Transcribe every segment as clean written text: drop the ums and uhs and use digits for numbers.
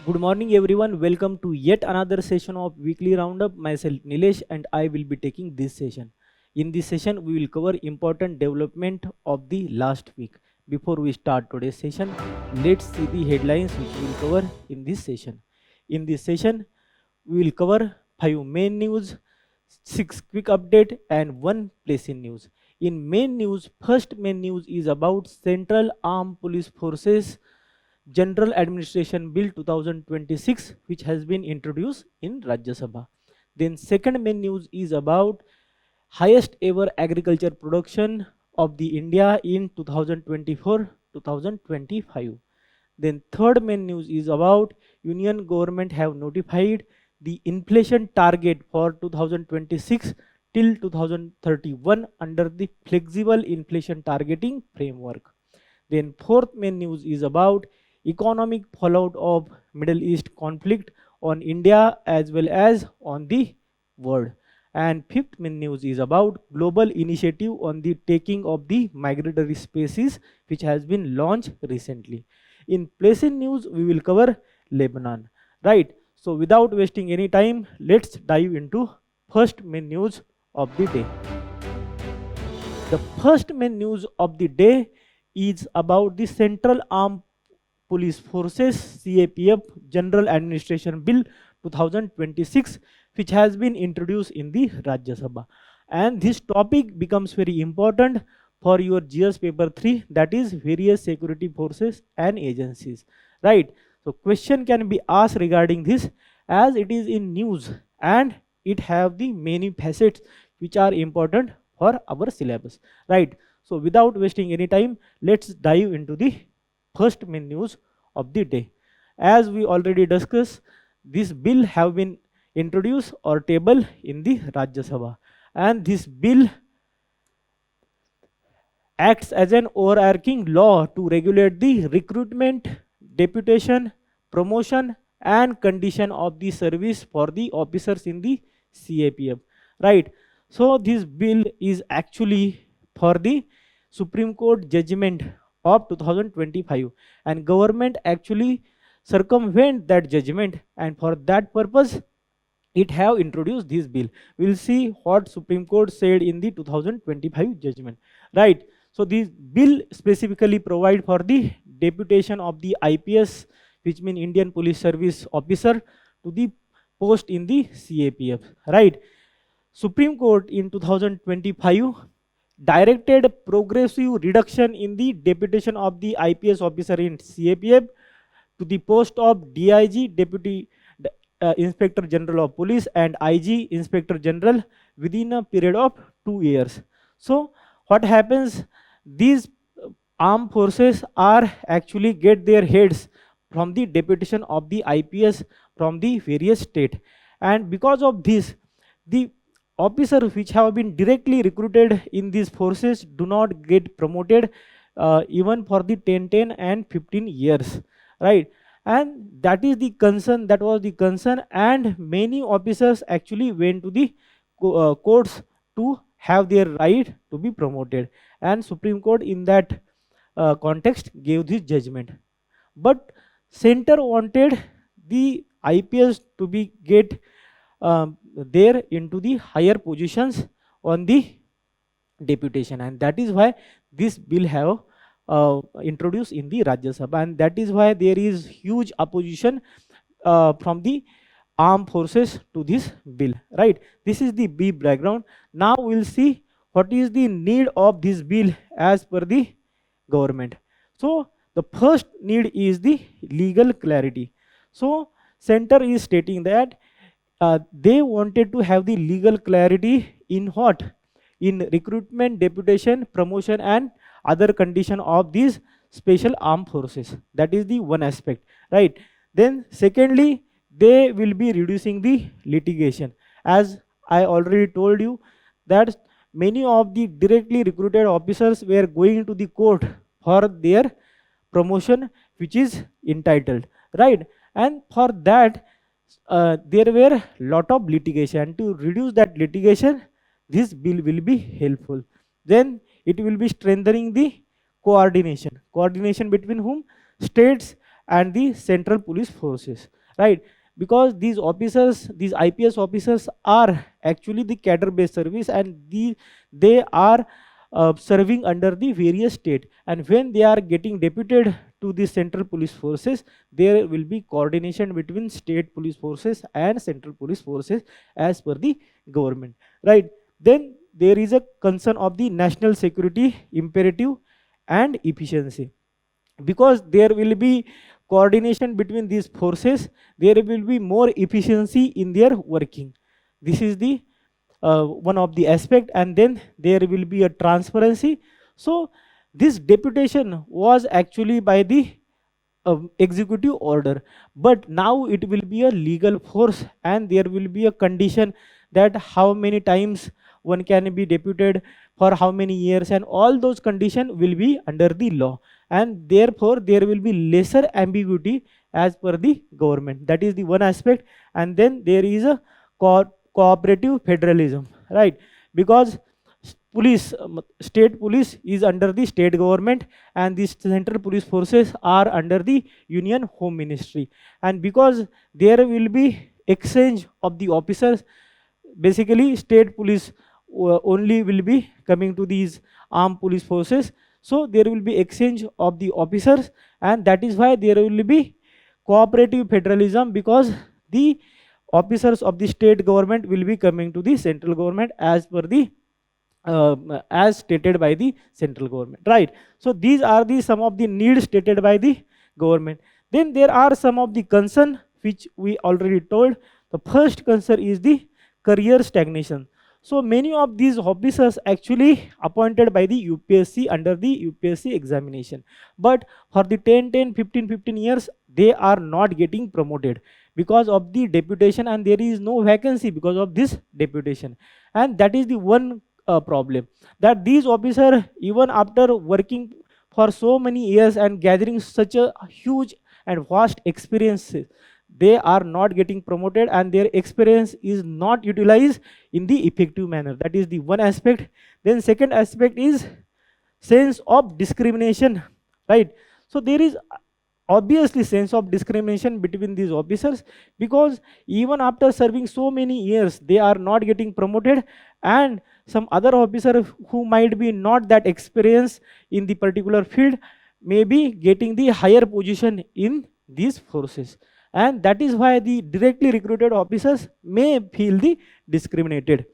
Good morning everyone, welcome to yet another session of weekly roundup. Myself Nilesh and I will be taking this session. In this session we will cover important development of the last week. Before we start today's session, let's see the headlines which we will cover in this session. In this session we will cover 5 main news, 6 quick update and 1 place in news. In main news, first main news is about Central Armed Police Forces General Administration Bill 2026, which has been introduced in Rajya Sabha. Then second main news is about highest ever agriculture production of the India in 2024-2025. Then third main news is about Union government have notified the inflation target for 2026 till 2031 under the flexible inflation targeting framework. Then fourth main news is about economic fallout of Middle East conflict on India as well as on the world. And fifth main news is about global initiative on the taking of the migratory species which has been launched recently. In place in news, we will cover Lebanon. Right. So without wasting any time, let's dive into first main news of the day. The first main news of the day is about the Central Armed Police Forces CAPF General Administration Bill 2026, which has been introduced in the Rajya Sabha. And this topic becomes very important for your GS paper 3, that is various security forces and agencies. Right. So question can be asked regarding this as it is in news and it have the many facets which are important for our syllabus. Right. So without wasting any time, let's dive into the first main news of the day. As we already discussed, this bill have been introduced or tabled in the Rajya Sabha, and this bill acts as an overarching law to regulate the recruitment, deputation, promotion and condition of the service for the officers in the CAPF. Right. So this bill is actually for the Supreme Court judgment of 2025, and government actually circumvent that judgment, and for that purpose it have introduced this bill. We'll see what Supreme Court said in the 2025 judgment. Right. So this bill specifically provide for the deputation of the IPS, which mean Indian Police Service officer, to the post in the CAPF. Right. Supreme Court in 2025 directed progressive reduction in the deputation of the IPS officer in CAPF to the post of DIG, Deputy Inspector General of Police, and IG, Inspector General, within a period of 2 years. So what happens, these armed forces are actually get their heads from the deputation of the IPS from the various state, and because of this the officers which have been directly recruited in these forces do not get promoted even for the 10 and 15 years. Right. And that is the concern, that was the concern, and many officers actually went to the courts to have their right to be promoted, and Supreme Court in that context gave this judgment. But center wanted the IPS to be get there into the higher positions on the deputation, and that is why this bill have introduced in the Rajya Sabha, and that is why there is huge opposition from the armed forces to this bill. Right. This is the brief background. Now we'll see what is the need of this bill as per the government. So the first need is the legal clarity. So center is stating that they wanted to have the legal clarity in what? In recruitment, deputation, promotion and other condition of these special armed forces. That is the one aspect. Right. Then secondly, they will be reducing the litigation. As I already told you that many of the directly recruited officers were going to the court for their promotion which is entitled. Right. And for that there were lot of litigation. To reduce that litigation, this bill will be helpful. Then it will be strengthening the coordination between whom? States and the central police forces, right? Because these officers, these IPS officers are actually the cadre based service, and they are serving under the various state, and when they are getting deputed to the central police forces, there will be coordination between state police forces and central police forces as per the government, right? Then there is a concern of the national security imperative and efficiency, because there will be coordination between these forces, there will be more efficiency in their working. This is the one of the aspect, and then there will be a transparency. So this deputation was actually by the executive order, but now it will be a legal force, and there will be a condition that how many times one can be deputed, for how many years, and all those conditions will be under the law, and therefore there will be lesser ambiguity as per the government. That is the one aspect. And then there is a cooperative federalism, right? Because police, state police is under the state government, and the central police forces are under the union home ministry, and because there will be exchange of the officers, basically state police only will be coming to these armed police forces, so there will be exchange of the officers, and that is why there will be cooperative federalism, because the officers of the state government will be coming to the central government as per the as stated by the central government, right? So these are the some of the needs stated by the government. Then there are some of the concern which we already told. The first concern is the career stagnation. So many of these officers actually appointed by the UPSC under the UPSC examination, but for the 10, 10, 15 years they are not getting promoted because of the deputation, and there is no vacancy because of this deputation. And that is the one problem, that these officers, even after working for so many years and gathering such a huge and vast experience, they are not getting promoted, and their experience is not utilized in the effective manner. That is the one aspect. Then second aspect is sense of discrimination, right? So there is obviously sense of discrimination between these officers, because even after serving so many years they are not getting promoted, and some other officer who might be not that experienced in the particular field may be getting the higher position in these forces, and that is why the directly recruited officers may feel the discriminated.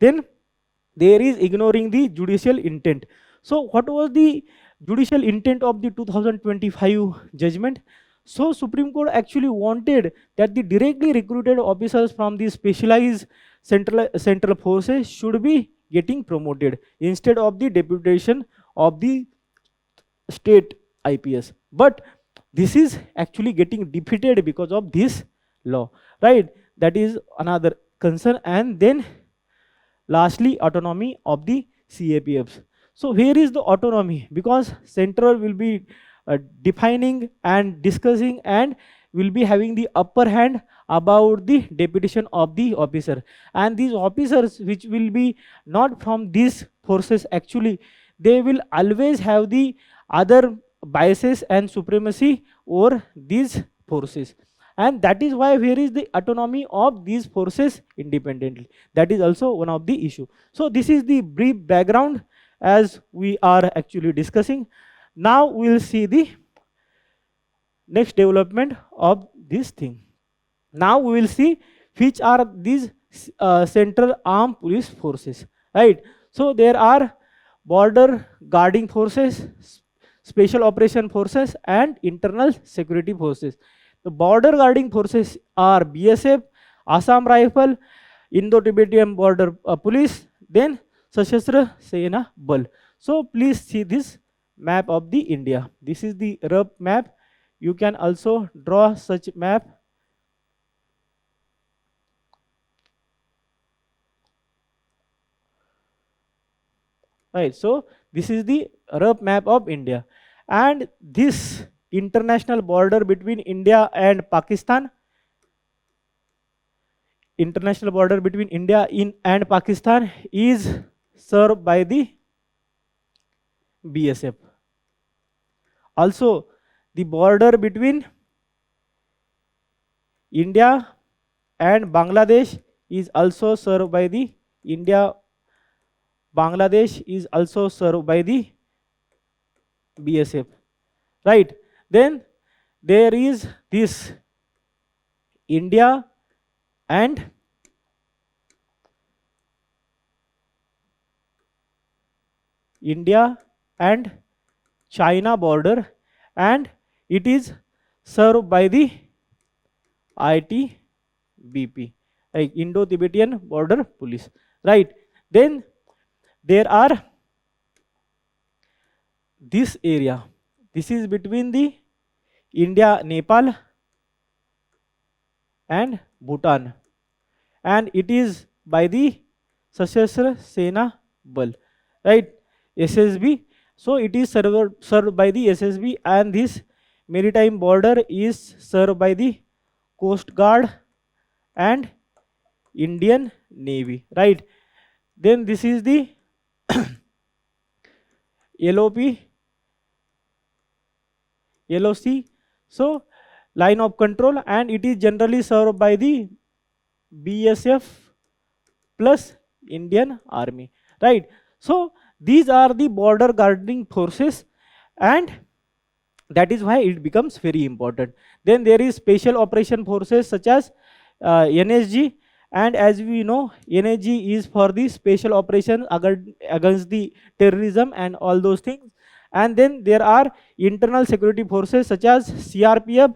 Then there is ignoring the judicial intent. So what was the judicial intent of the 2025 judgment? So Supreme Court actually wanted that the directly recruited officers from the specialized central forces should be getting promoted instead of the deputation of the state IPS. But this is actually getting defeated because of this law, right? That is another concern. And then lastly, autonomy of the CAPFs. So here is the autonomy, because central will be defining and discussing and will be having the upper hand about the deputation of the officer, and these officers which will be not from these forces, actually they will always have the other biases and supremacy over these forces, and that is why where is the autonomy of these forces independently. That is also one of the issue. So this is the brief background as we are actually discussing. Now we will see the next development of this thing. Now we will see which are these central armed police forces, right? So there are border guarding forces, special operation forces, and internal security forces. The border guarding forces are BSF, Assam Rifle, Indo-Tibetan Border Police, then Sashastra Sena Bal. So please see this map of the India. This is the rough map. You can also draw such map. Right, so this is the rough map of India, and this international border between India and Pakistan, international border between India and Pakistan is served by the BSF. Also, the border between India and Bangladesh is also served by the India. Bangladesh is also served by the BSF, right? Then there is this India and India and China border, and it is served by the ITBP, like Indo-Tibetan Border Police, right? Then there are this area. This is between the India, Nepal and Bhutan, and it is by the Sashastra Sena Bal, right? SSB. So it is served by the SSB, and this maritime border is served by the Coast Guard and Indian Navy, right? Then this is the LOP, LOC. So line of control, and it is generally served by the BSF plus Indian Army, right? So these are the border guarding forces, and that is why it becomes very important. Then there is special operation forces such as NSG, and as we know, NSG is for the special operation against the terrorism and all those things. And then there are internal security forces such as CRPF.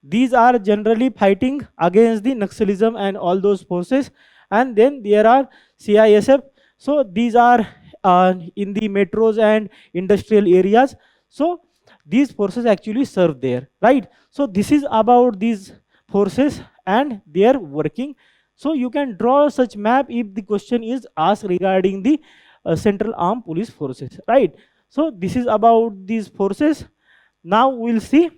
These are generally fighting against the Naxalism and all those forces. And then there are CISF. So these are in the metros and industrial areas. So these forces actually serve there, right? So this is about these forces and their working. So you can draw such map if the question is asked regarding the central armed police forces, right? So this is about these forces. Now we'll see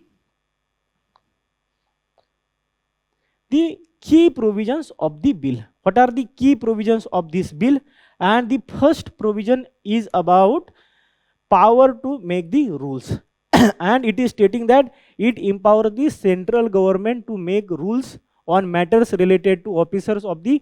the key provisions of the bill. What are the key provisions of this bill? And the first provision is about power to make the rules. And it is stating that it empowers the central government to make rules on matters related to officers of the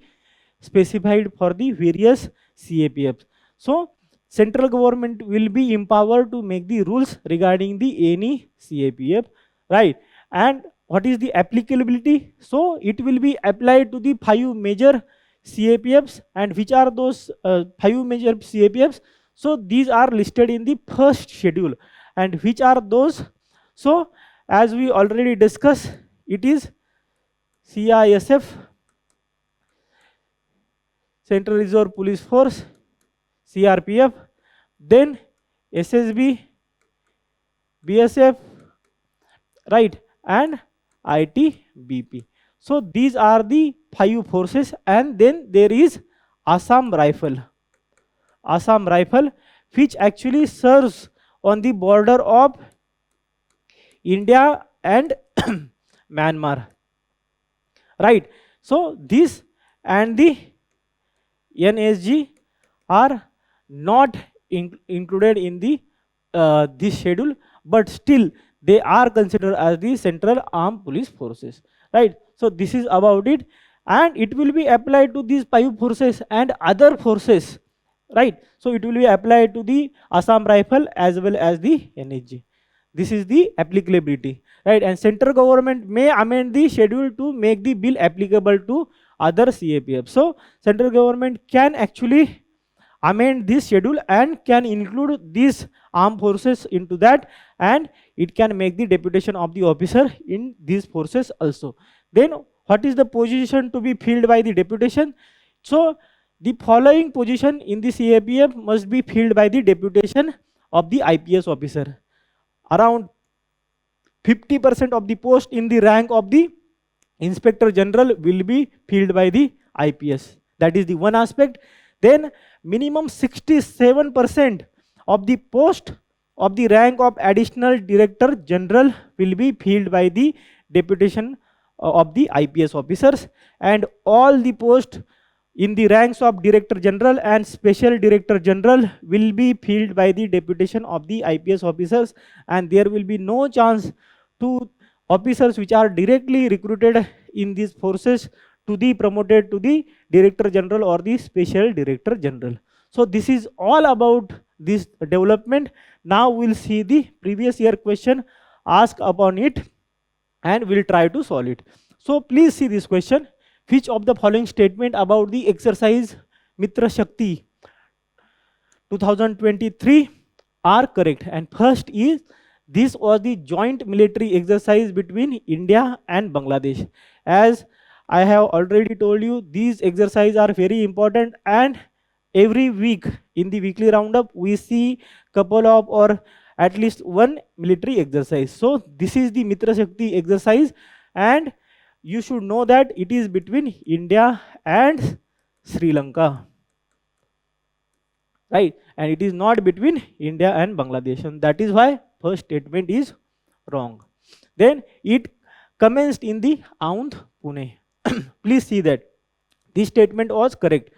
specified for the various CAPFs. So central government will be empowered to make the rules regarding the any CAPF, right? And what is the applicability? So it will be applied to the 5 major CAPFs. And which are those 5 major CAPFs? So these are listed in the first schedule. And which are those? So as we already discussed, it is CISF, Central Reserve Police Force, CRPF, then SSB, BSF, right, and ITBP. So these are the 5 forces. And then there is Assam Rifle, which actually serves on the border of India and Myanmar, right? So this and the NSG are not included in the this schedule, but still they are considered as the central armed police forces, right? So this is about it, and it will be applied to these 5 forces and other forces, right? So it will be applied to the Assam Rifle as well as the NSG. This is the applicability, right? And central government may amend the schedule to make the bill applicable to other CAPF. So central government can actually amend this schedule and can include these armed forces into that, and it can make the deputation of the officer in these forces also. Then what is the position to be filled by the deputation? So the following position in the CAPF must be filled by the deputation of the IPS officer. Around 50% of the post in the rank of the Inspector General will be filled by the IPS. That is the one aspect. Then minimum 67% of the post of the rank of Additional Director General will be filled by the deputation of the IPS officers, and all the posts in the ranks of Director General and Special Director General will be filled by the deputation of the IPS officers, and there will be no chance to officers which are directly recruited in these forces to be promoted to the Director General or the Special Director General. So this is all about this development. Now we'll see the previous year question asked upon it and we'll try to solve it. So please see this question. Which of the following statement about the exercise Mitra Shakti 2023 are correct? And first is, this was the joint military exercise between India and Bangladesh. As I have already told you, these exercises are very important, and every week in the weekly roundup we see couple of or at least one military exercise. So this is the Mitra Shakti exercise, and you should know that it is between India and Sri Lanka, right? And it is not between India and Bangladesh, and that is why first statement is wrong. Then it commenced in the Aundh, Pune. Please see that this statement was correct.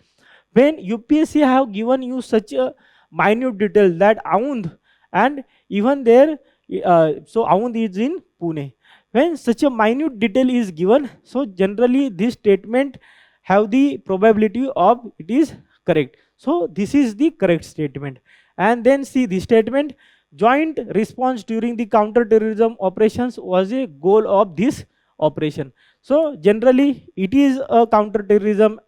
When UPSC have given you such a minute detail that Aundh, and even there, so Aundh is in Pune. When such a minute detail is given, so generally this statement have the probability of it is correct. So this is the correct statement. And then see the statement, joint response during the counter-terrorism operations was a goal of this operation. So generally it is a counter-terrorism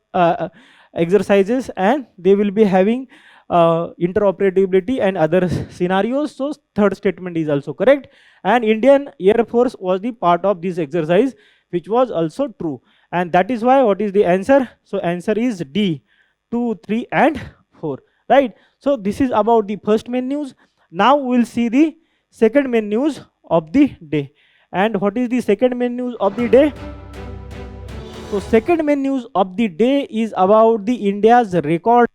exercises, and they will be having interoperability and other scenarios. So third statement is also correct, and Indian Air Force was the part of this exercise, which was also true. And that is why what is the answer? So answer is D, 2, 3 and 4, right? So this is about the first main news. Now we will see the second main news of the day. And what is the second main news of the day? So second main news of the day is about the India's record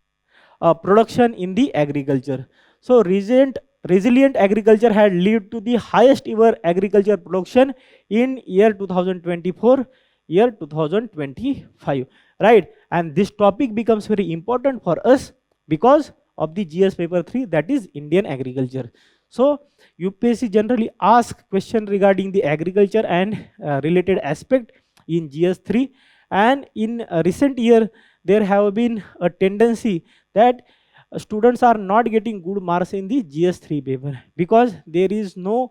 production in the agriculture. So resilient agriculture had led to the highest ever agriculture production in year 2024, year 2025, right? And this topic becomes very important for us because of the GS paper 3, that is Indian agriculture. So UPSC generally asks question regarding the agriculture and related aspect in GS 3, and in recent year there have been a tendency that students are not getting good marks in the GS 3 paper because there is no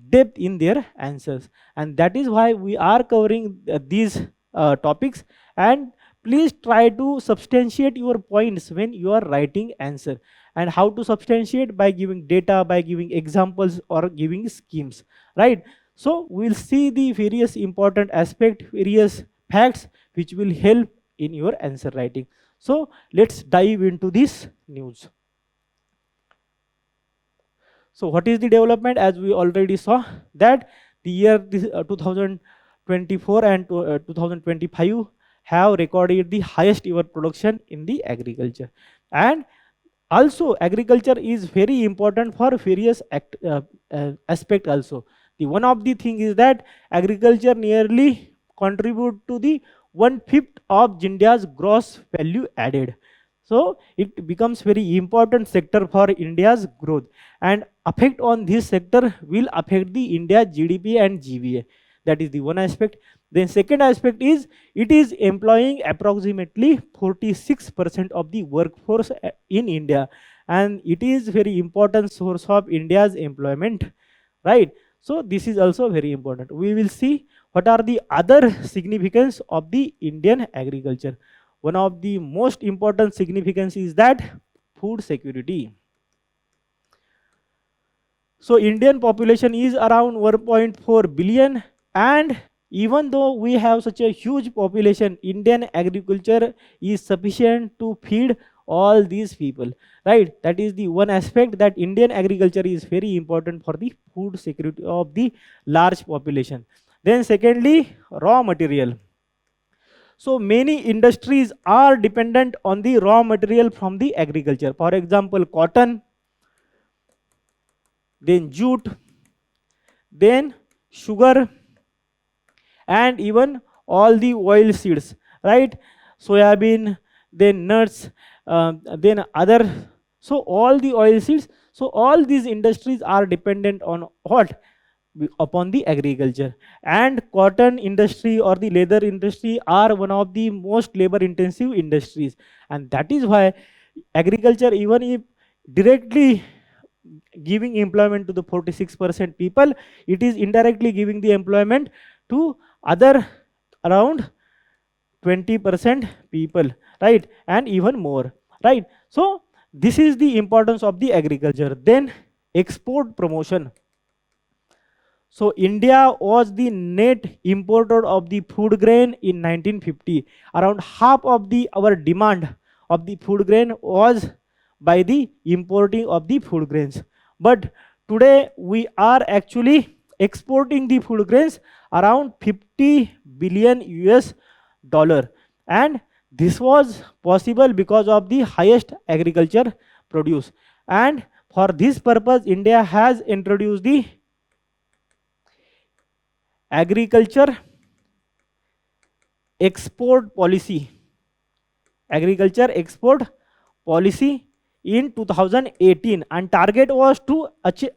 depth in their answers, and that is why we are covering these topics. And please try to substantiate your points when you are writing answer. And how to substantiate? By giving data, by giving examples, or giving schemes, right? So we'll see the various important aspect, various facts which will help in your answer writing. So let's dive into this news. So what is the development? As we already saw that the year 2024 and 2025 have recorded the highest ever production in the agriculture. And also agriculture is very important for various aspect also. The one of the thing is that agriculture nearly contribute to the 1/5 of India's gross value added. So it becomes very important sector for India's growth, and effect on this sector will affect the India GDP and GVA. That is the one aspect. Then second aspect is it is employing approximately 46% of the workforce in India, and it is very important source of India's employment, right? So this is also very important. We will see what are the other significance of the Indian agriculture. One of the most important significance is that food security. So Indian population is around 1.4 billion, and even though we have such a huge population, Indian agriculture is sufficient to feed all these people, right? That is the one aspect, that Indian agriculture is very important for the food security of the large population. Then secondly, raw material. So many industries are dependent on the raw material from the agriculture. For example, cotton, then jute, then sugar, and even all the oil seeds, right? Soybean, then nuts, then other. So all the oil seeds. So all these industries are dependent on what? upon the agriculture. And cotton industry or the leather industry are one of the most labor intensive industries, and that is why agriculture, even if directly giving employment to the 46% people, it is indirectly giving the employment to other around 20% people, right, and even more, right. So this is the importance of the agriculture. Then export promotion. So India was the net importer of the food grain in 1950. Around half of the our demand of the food grain was by the importing of the food grains. But today we are actually exporting the food grains around 50 billion US dollar, and this was possible because of the highest agriculture produce. And for this purpose India has introduced the agriculture export policy, agriculture export policy in 2018, and target was to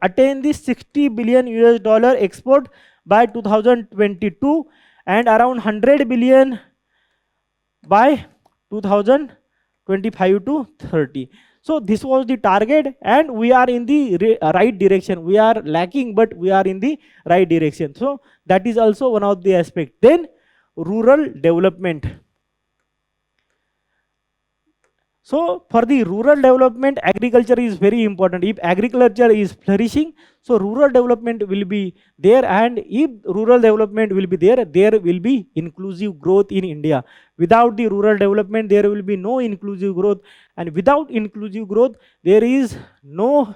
attain the 60 billion US dollar export by 2022 and around 100 billion by 2025 to 30. So this was the target, and we are in the right direction. We are lacking, but we are in the right direction. So that is also one of the aspects. Then rural development. So for the rural development, agriculture is very important. If agriculture is flourishing, so rural development will be there, and if rural development will be there, there will be inclusive growth in India. Without the rural development, there will be no inclusive growth, and without inclusive growth, there is no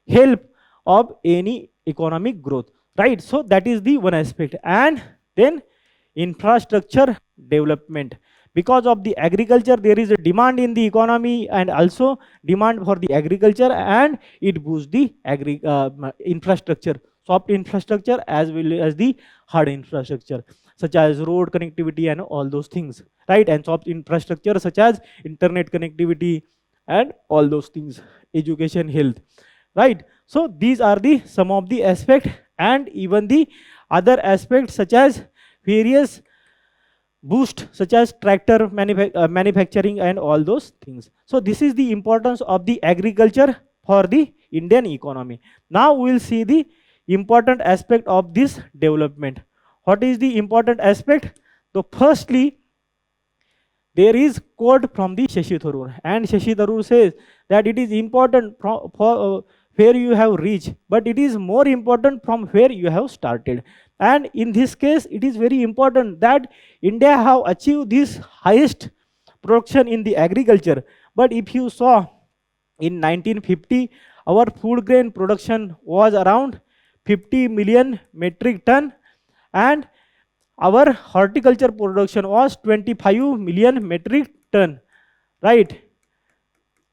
help of any economic growth, right? So that is the one aspect. And then infrastructure development. Because of the agriculture, there is a demand in the economy and also demand for the agriculture, and it boosts the infrastructure, soft infrastructure as well as the hard infrastructure, such as road connectivity and all those things, right? And soft infrastructure such as internet connectivity and all those things, education, health, right? So these are the some of the aspects, and even the other aspects such as various boost such as tractor manufacturing and all those things. So this is the importance of the agriculture for the Indian economy. Now we will see the important aspect of this development. What is the important aspect? So firstly, there is quote from the Shashi Tharoor, and Shashi Tharoor says that it is important for where you have reached, but it is more important from where you have started. And in this case, it is very important that India have achieved this highest production in the agriculture. But if you saw in 1950, our food grain production was around 50 million metric ton, and our horticulture production was 25 million metric ton, right?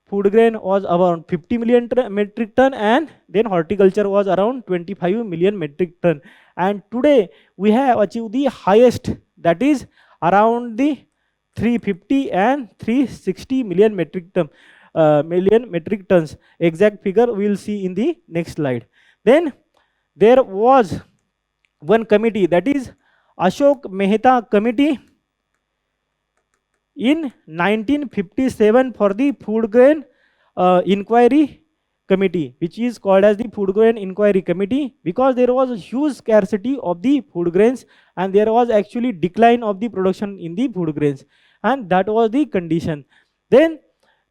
Food grain was around 50 million metric ton, and then horticulture was around 25 million metric ton. And today we have achieved the highest, that is around the 350 and 360 million metric tons. Exact figure we will see in the next slide. Then there was one committee, that is Ashok Mehta Committee in 1957 for the food grain inquiry committee, which is called as the food grain inquiry committee, because there was a huge scarcity of the food grains and there was actually decline of the production in the food grains, and that was the condition. Then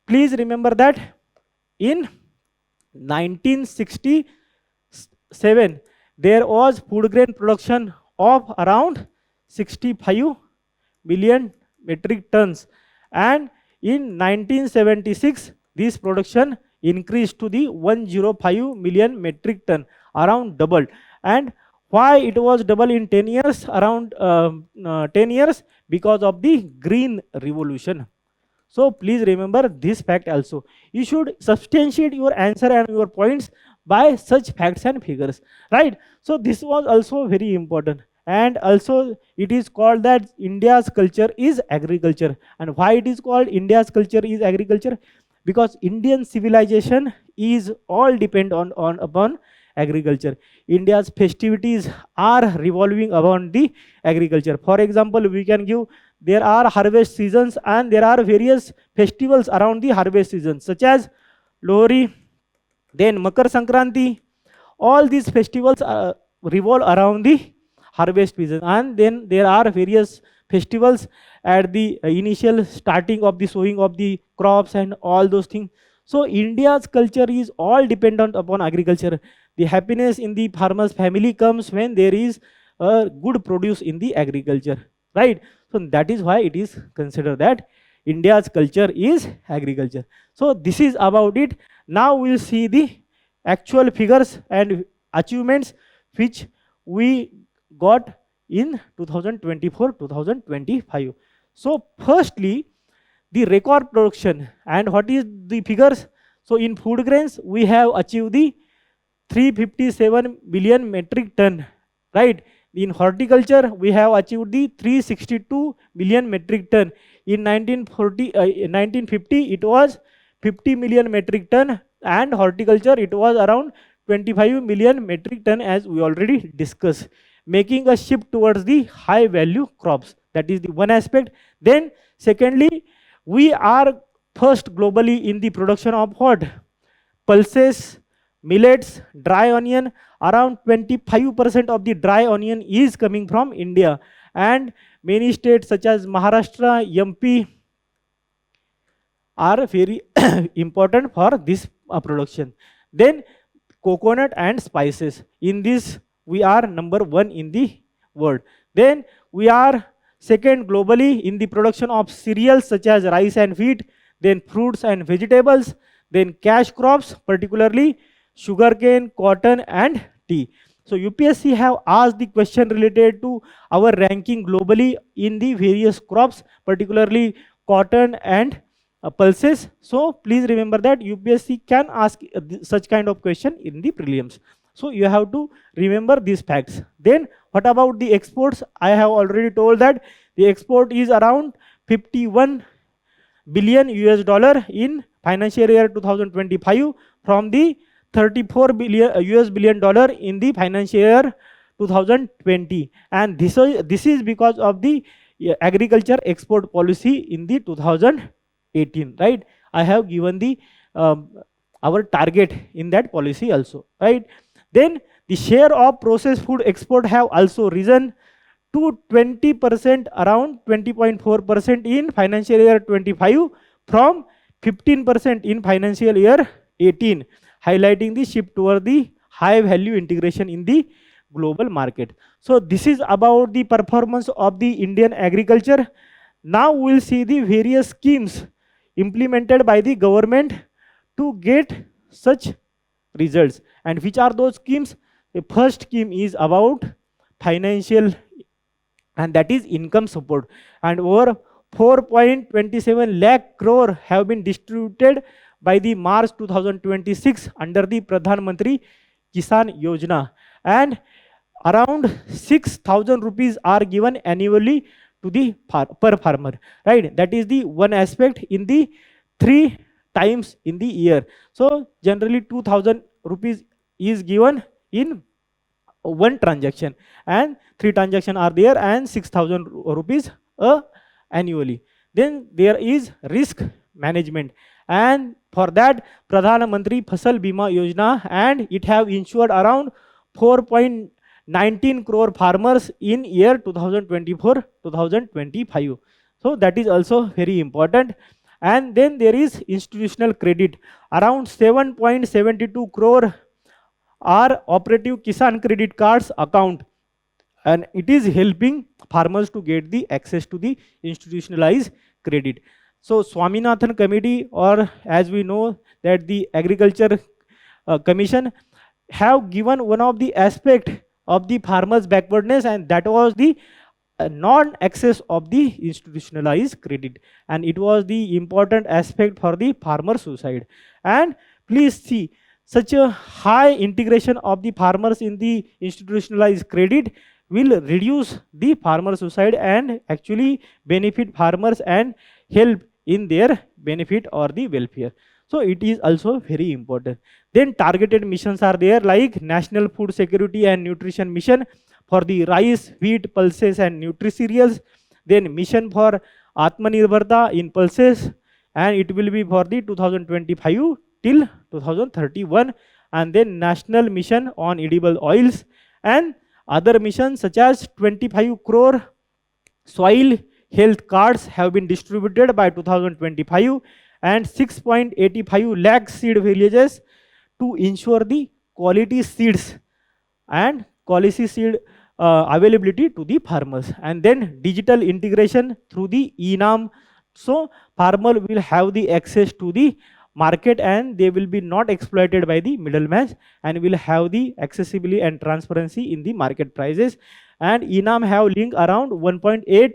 please remember that in 1967 there was food grain production of around 65 million metric tons, and in 1976 this production increased to the 105 million metric ton, around doubled. And why it was double in 10 years, around 10 years? Because of the green revolution. So please remember this fact also. You should substantiate your answer and your points by such facts and figures, right? So this was also very important. And also it is called that India's culture is agriculture. And why it is called India's culture is agriculture? Because Indian civilization is all depend upon agriculture. India's festivities are revolving around the agriculture. For example, we can give, there are harvest seasons and there are various festivals around the harvest season, such as Lohri, then Makar Sankranti. All these festivals revolve around the harvest season, and then there are various festivals at the initial starting of the sowing of the crops and all those things. So India's culture is all dependent upon agriculture. The happiness in the farmer's family comes when there is a good produce in the agriculture, right? So that is why it is considered that India's culture is agriculture. So this is about it. Now we will see the actual figures and achievements which we got in 2024-2025. So firstly, the record production, and what is the figures? So in food grains, we have achieved the 357 billion metric ton, right? In horticulture, we have achieved the 362 billion metric ton. In 1950, it was 50 million metric ton, and horticulture, it was around 25 million metric ton, as we already discussed, making a shift towards the high value crops. That is the one aspect. Then secondly, we are first globally in the production of what? Pulses, millets, dry onion. Around 25% of the dry onion is coming from India, and many states such as Maharashtra, MP are very important for this production. Then coconut and spices. In this, we are number 1 in the world. Then we are second globally in the production of cereals such as rice and wheat, then fruits and vegetables, then cash crops, particularly sugarcane, cotton and tea. So UPSC have asked the question related to our ranking globally in the various crops, particularly cotton and pulses. So please remember that UPSC can ask such kind of question in the prelims. So you have to remember these facts. Then what about the exports? I have already told that the export is around 51 billion US dollar in financial year 2025 from the 34 billion US dollar in the financial year 2020, and this is because of the agriculture export policy in the 2018, right? I have given the our target in that policy also, right? Then the share of processed food export have also risen to 20%, around 20.4% in financial year 25 from 15% in financial year 18, highlighting the shift toward the high value integration in the global market. So this is about the performance of the Indian agriculture. Now we will see the various schemes implemented by the government to get such results. And which are those schemes? The first scheme is about financial, and that is income support, and over 4.27 lakh crore have been distributed by the March 2026 under the Pradhan Mantri Kisan Yojana, and around 6,000 rupees are given annually to the per farmer, right? That is the one aspect in the 3 times in the year. So generally 2,000 rupees is given in one transaction, and 3 transactions are there, and 6,000 rupees annually. Then there is risk management, and for that Pradhan Mantri Fasal Bima Yojana, and it have insured around 4.19 crore farmers in year 2024-2025. So that is also very important. And then there is institutional credit, around 7.72 crore are operative Kisan credit cards account, and it is helping farmers to get the access to the institutionalized credit. So Swaminathan committee, or as we know that the agriculture commission, have given one of the aspect of the farmers backwardness, and that was the non-access of the institutionalized credit, and it was the important aspect for the farmer suicide. And please see, such a high integration of the farmers in the institutionalized credit will reduce the farmer suicide and actually benefit farmers and help in their benefit or the welfare. So it is also very important. Then targeted missions are there, like National Food Security and Nutrition Mission for the rice, wheat, pulses and nutri-cereals. Then mission for Atmanirbharta in pulses, and it will be for the 2025 till 2031. And then national mission on edible oils, and other missions such as 25 crore soil health cards have been distributed by 2025, and 6.85 lakh seed villages to ensure the quality seeds and quality seed availability to the farmers. And then digital integration through the enam, so farmer will have the access to the market and they will be not exploited by the middleman, and will have the accessibility and transparency in the market prices. And enam have link around 1.8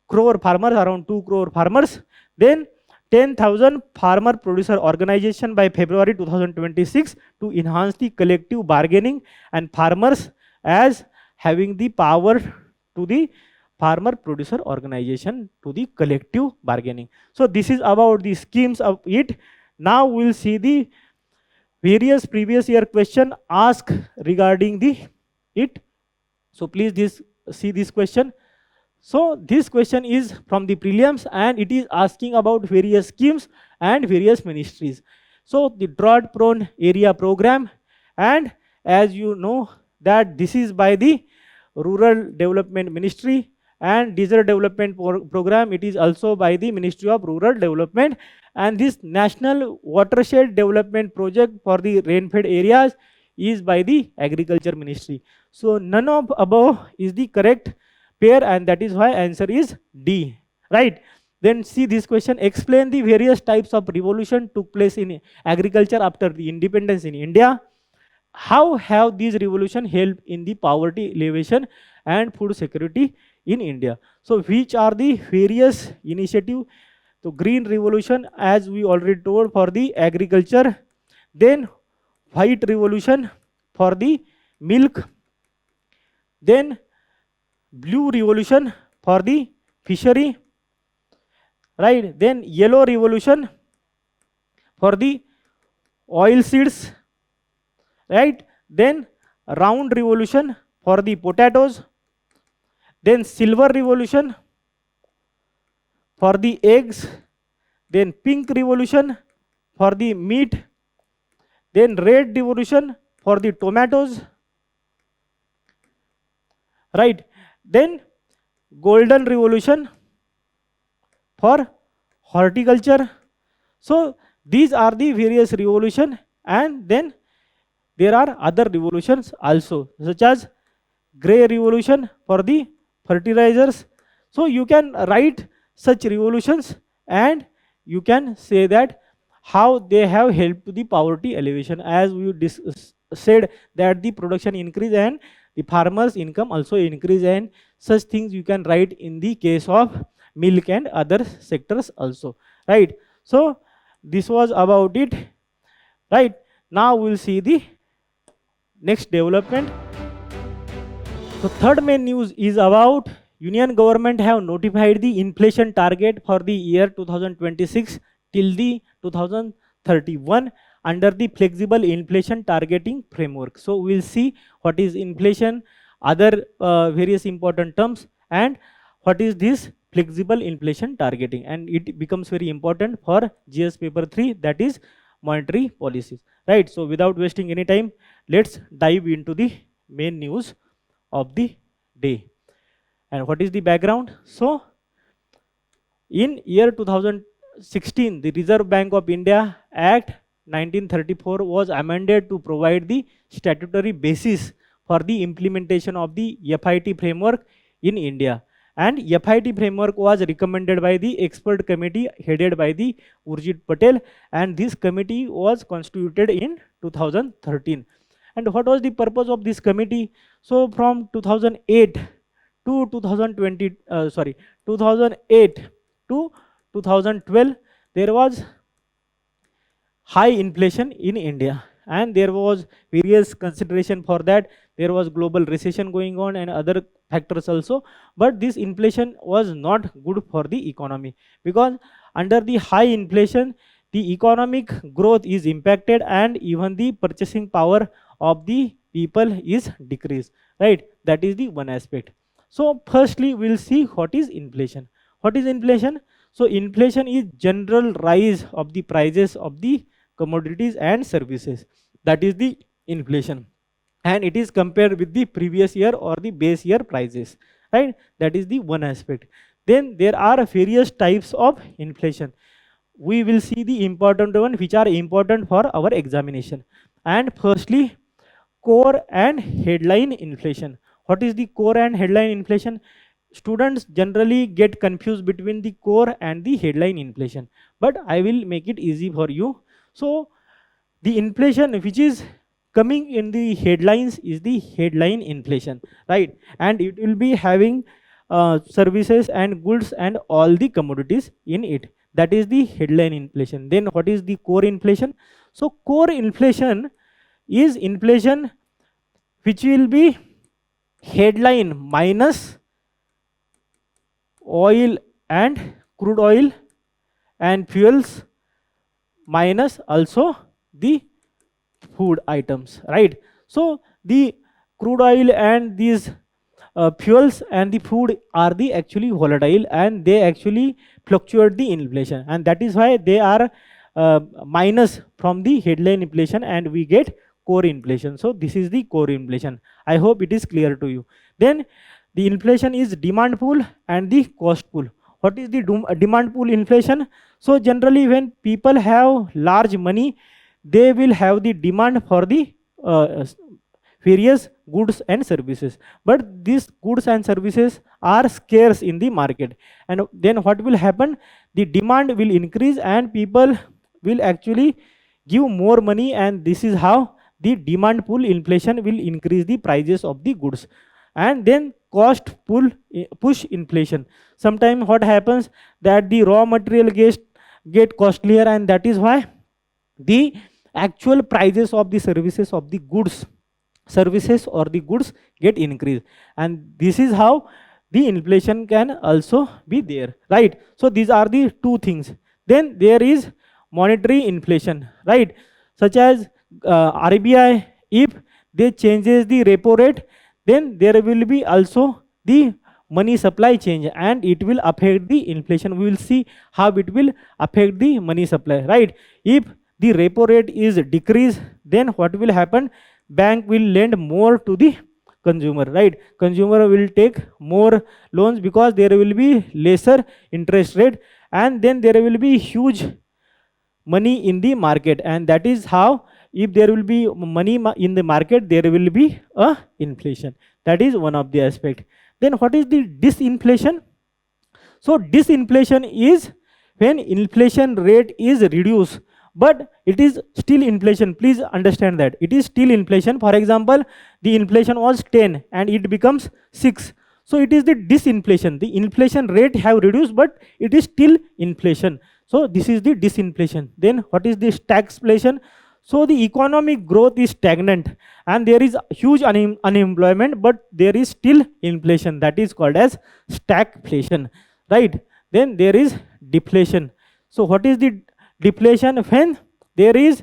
crore farmers, around 2 crore farmers. Then 10,000 farmer producer organization by February 2026 to enhance the collective bargaining and farmers as having the power to the farmer producer organization to the collective bargaining. So this is about the schemes of it. Now we'll see the various previous year question asked regarding the it. So please see this question. So this question is from the prelims and it is asking about various schemes and various ministries. So the drought prone area program, and as you know that this is by the Rural Development Ministry, and desert development program, it is also by the Ministry of Rural Development. And this national watershed development project for the rain-fed areas is by the Agriculture Ministry. So none of above is the correct pair, and that is why answer is D, right? Then see this question, explain the various types of revolution took place in agriculture after the independence in India. How have these revolution helped in the poverty alleviation and food security in India? So which are the various initiative? So green revolution, as we already told, for the agriculture. Then white revolution for the milk. Then blue revolution for the fishery, right? Then yellow revolution for the oil seeds, right? Then round revolution for the potatoes. Then silver revolution for the eggs. Then pink revolution for the meat. Then red revolution for the tomatoes, right? Then golden revolution for horticulture. So these are the various revolution, and then there are other revolutions also, such as gray revolution for the fertilizers. So you can write such revolutions and you can say that how they have helped to the poverty alleviation, as we said that the production increase and the farmers income also increase, and such things you can write in the case of milk and other sectors also, right? So this was about it, right? Now we'll see the next development. So third main news is about Union government have notified the inflation target for the year 2026 till the 2031 under the flexible inflation targeting framework. So we'll see what is inflation, other various important terms, and what is this flexible inflation targeting, and it becomes very important for GS paper 3, that is monetary policies, right? So without wasting any time, let's dive into the main news of the day. And what is the background? So in year 2016, the Reserve Bank of India Act 1934 was amended to provide the statutory basis for the implementation of the FIT framework in India. And FIT framework was recommended by the expert committee headed by the Urjit Patel, and this committee was constituted in 2013. And what was the purpose of this committee? So from 2008 to 2008 to 2012, there was high inflation in India, and there was various consideration for that. There was global recession going on and other factors also, but this inflation was not good for the economy, because under the high inflation the economic growth is impacted and even the purchasing power of the people is decreased, right? That is the one aspect. So firstly, we'll see what is inflation. What is inflation? So inflation is general rise of the prices of the commodities and services. That is the inflation. And it is compared with the previous year or the base year prices, right? That is the one aspect. Then there are various types of inflation. We will see the important one which are important for our examination. And firstly, core and headline inflation. What is the core and headline inflation? Students generally get confused between the core and the headline inflation, but I will make it easy for you. So the inflation which is coming in the headlines is the headline inflation, right? And it will be having services and goods and all the commodities in it. That is the headline inflation. Then what is the core inflation? So core inflation is inflation which will be headline minus oil and crude oil and fuels minus also the food items, right? So the crude oil and these fuels and the food are the actually volatile and they actually fluctuate the inflation, and that is why they are minus from the headline inflation and we get core inflation. So this is the core inflation. I hope it is clear to you. Then the inflation is demand pool and the cost pool. What is the demand pool inflation? So generally when people have large money, they will have the demand for the various goods and services, but these goods and services are scarce in the market, and then what will happen? The demand will increase and people will actually give more money, and this is how the demand pull inflation will increase the prices of the goods. And then cost pull push inflation. Sometimes what happens that the raw material get costlier, and that is why the actual prices of the services or the goods get increased, and this is how the inflation can also be there, right? So these are the two things. Then there is monetary inflation, right? Such as RBI, if they changes the repo rate, then there will be also the money supply change and it will affect the inflation. We will see how it will affect the money supply, right? If the repo rate is decreased, then what will happen? Bank will lend more to the consumer, right? Consumer will take more loans because there will be lesser interest rate, and then there will be huge money in the market, and that is how, if there will be money in the market, there will be a inflation. That is one of the aspect. Then what is the disinflation? So disinflation is when inflation rate is reduced, but it is still inflation. Please understand that it is still inflation. For example, the inflation was 10 and it becomes 6. So it is the disinflation. The inflation rate have reduced, but it is still inflation. So this is the disinflation. Then what is the stagflation? So the economic growth is stagnant and there is huge unemployment, but there is still inflation. That is called as stagflation, right? Then there is deflation. So what is the deflation? When there is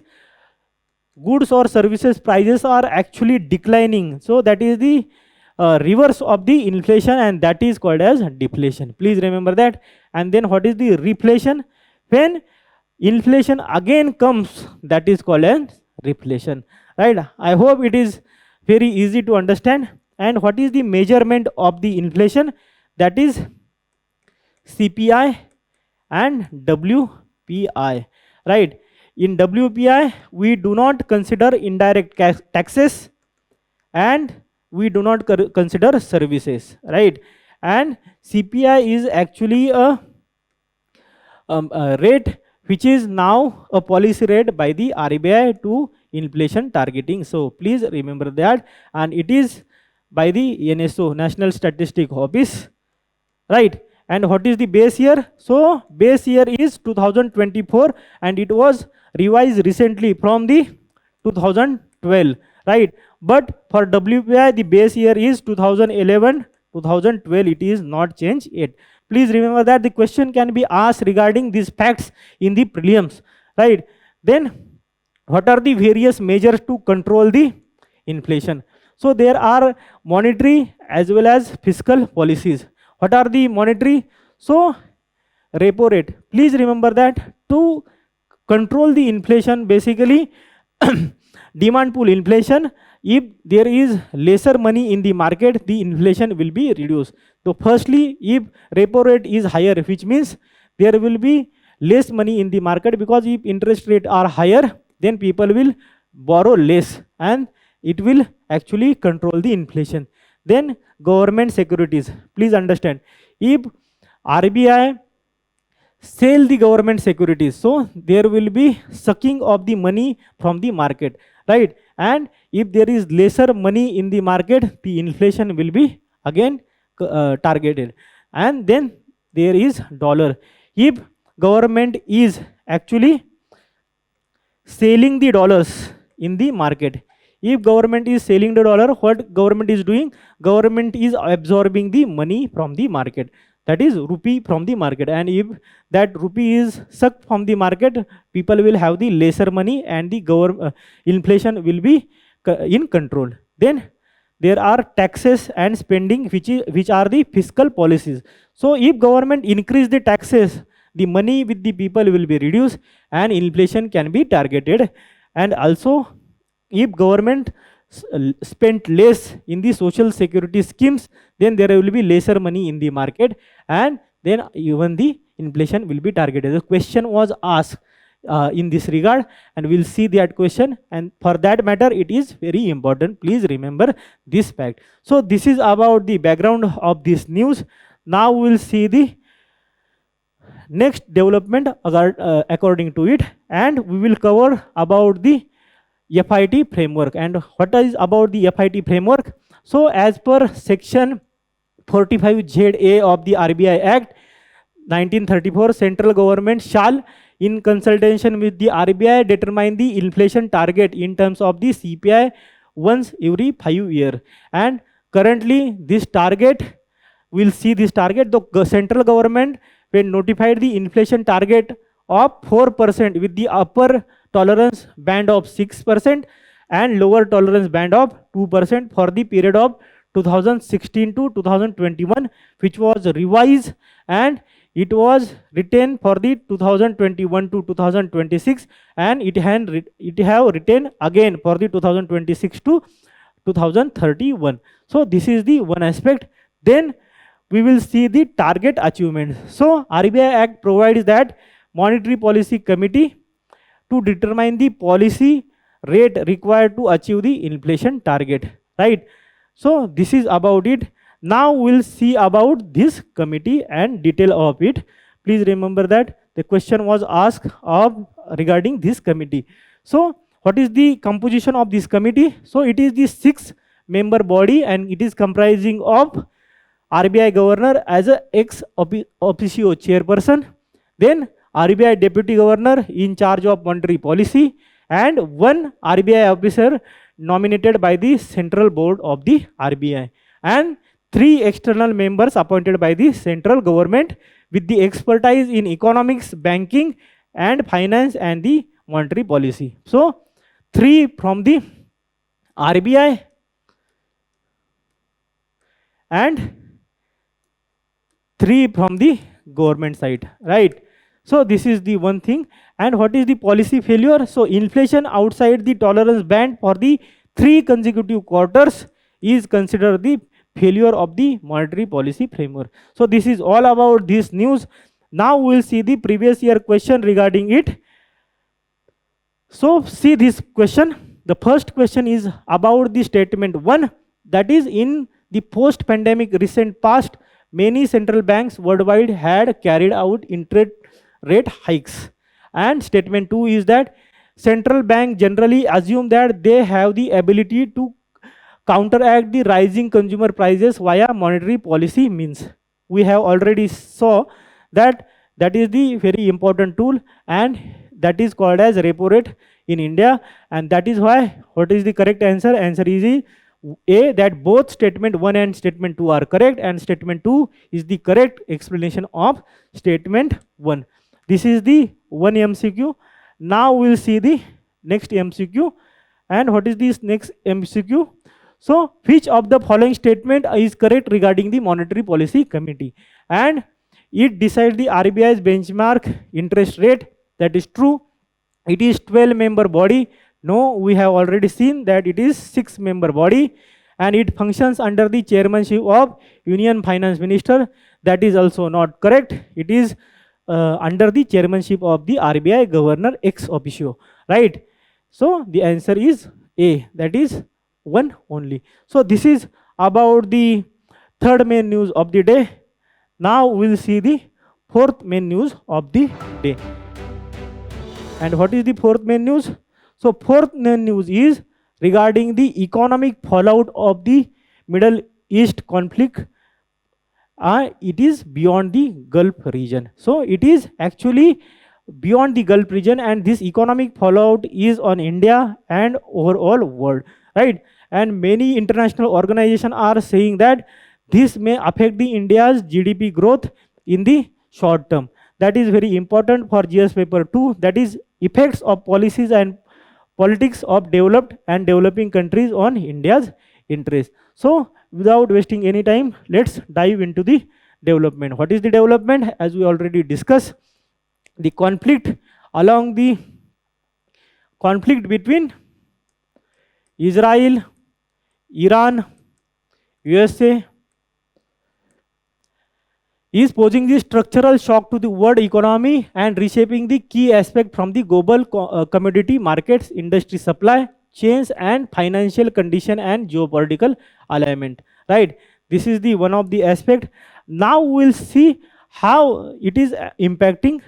goods or services prices are actually declining. So that is the reverse of the inflation, and that is called as deflation. Please remember that. And then what is the reflation? When inflation again comes, that is called as reflation, right? I hope it is very easy to understand. And what is the measurement of the inflation? That is CPI and WPI, right? In WPI, we do not consider indirect taxes and we do not consider services, right? And CPI is actually a rate which is now a policy rate by the RBI to inflation targeting. So please remember that, and it is by the NSO, National Statistic Office, right? And what is the base year? So base year is 2024 and it was revised recently from the 2012, right? But for WPI, the base year is 2011, 2012, it is not changed yet. Please remember that the question can be asked regarding these facts in the prelims, right? Then what are the various measures to control the inflation? So there are monetary as well as fiscal policies. What are the monetary? So repo rate. Please remember that to control the inflation, basically demand pull inflation, if there is lesser money in the market, the inflation will be reduced. So firstly, if repo rate is higher, which means there will be less money in the market, because if interest rate are higher, then people will borrow less and it will actually control the inflation. Then government securities. Please understand, if RBI sell the government securities, so there will be sucking of the money from the market, right? And if there is lesser money in the market, the inflation will be again targeted. And then there is dollar. If government is actually selling the dollars in the market, if government is selling the dollar, what government is doing? Government is absorbing the money from the market, that is rupee from the market. And if that rupee is sucked from the market, people will have the lesser money and the inflation will be in control. Then there are taxes and spending, which are the fiscal policies. So if government increase the taxes, the money with the people will be reduced and inflation can be targeted. And also, if government spent less in the social security schemes, then there will be lesser money in the market and then even the inflation will be targeted. The question was asked in this regard, and we'll see that question, and for that matter it is very important. Please remember this fact. So this is about the background of this news. Now we'll see the next development according to it, and we will cover about the FIT framework. And what is about the FIT framework? So as per section 45ZA of the RBI Act 1934, central government shall, in consultation with the RBI, determine the inflation target in terms of the CPI once every 5 years. And currently this target, we'll see this target, the central government when notified the inflation target of 4% with the upper tolerance band of 6% and lower tolerance band of 2% for the period of 2016 to 2021, which was revised and it was written for the 2021 to 2026, and it have written again for the 2026 to 2031. So this is the one aspect. Then we will see the target achievement. So RBI Act provides that Monetary Policy Committee to determine the policy rate required to achieve the inflation target, right? So this is about it. Now we'll see about this committee and detail of it. Please remember that the question was asked of regarding this committee. So what is the composition of this committee? So it is the 6-member body, and it is comprising of RBI governor as a ex officio chairperson, then RBI deputy governor in charge of monetary policy, and one RBI officer nominated by the central board of the RBI, and 3 external members appointed by the central government with the expertise in economics, banking and finance and the monetary policy. So 3 from the RBI and 3 from the government side, right? So this is the one thing. And what is the policy failure? So inflation outside the tolerance band for the 3 consecutive quarters is considered the failure of the monetary policy framework. So this is all about this news. Now we will see the previous year question regarding it. So see this question. The first question is about the statement 1, that is, in the post-pandemic recent past, many central banks worldwide had carried out interest rate hikes. And statement 2 is that central bank generally assume that they have the ability to counteract the rising consumer prices via monetary policy means. We have already saw that that is the very important tool, and that is called as repo rate in India. And that is why, what is the correct answer? Answer is A, that both statement 1 and statement 2 are correct, and statement 2 is the correct explanation of statement 1. This is the one MCQ. Now we'll see the next MCQ. And what is this next MCQ? So, which of the following statement is correct regarding the Monetary Policy Committee? And it decides the RBI's benchmark interest rate. That is true. It is 12-member body. No, we have already seen that it is 6-member body, and it functions under the chairmanship of Union Finance Minister. That is also not correct. It is under the chairmanship of the RBI Governor ex officio, right? So the answer is A, that is one only. So this is about the third main news of the day. Now we'll see the fourth main news of the day. And what is the fourth main news? So fourth main news is regarding the economic fallout of the Middle East conflict. It is beyond the Gulf region. So it is actually beyond the Gulf region, and this economic fallout is on India and overall world, right? And many international organizations are saying that this may affect the India's GDP growth in the short term. That is very important for GS paper 2. That is effects of policies and politics of developed and developing countries on India's interest. So without wasting any time, let's dive into the development. What is the development? As we already discussed, the conflict between Israel, Iran, USA is posing the structural shock to the world economy and reshaping the key aspect from the global commodity markets, industry supply chains, and financial condition and geopolitical alignment, right? This is the one of the aspect. Now we'll see how it is impacting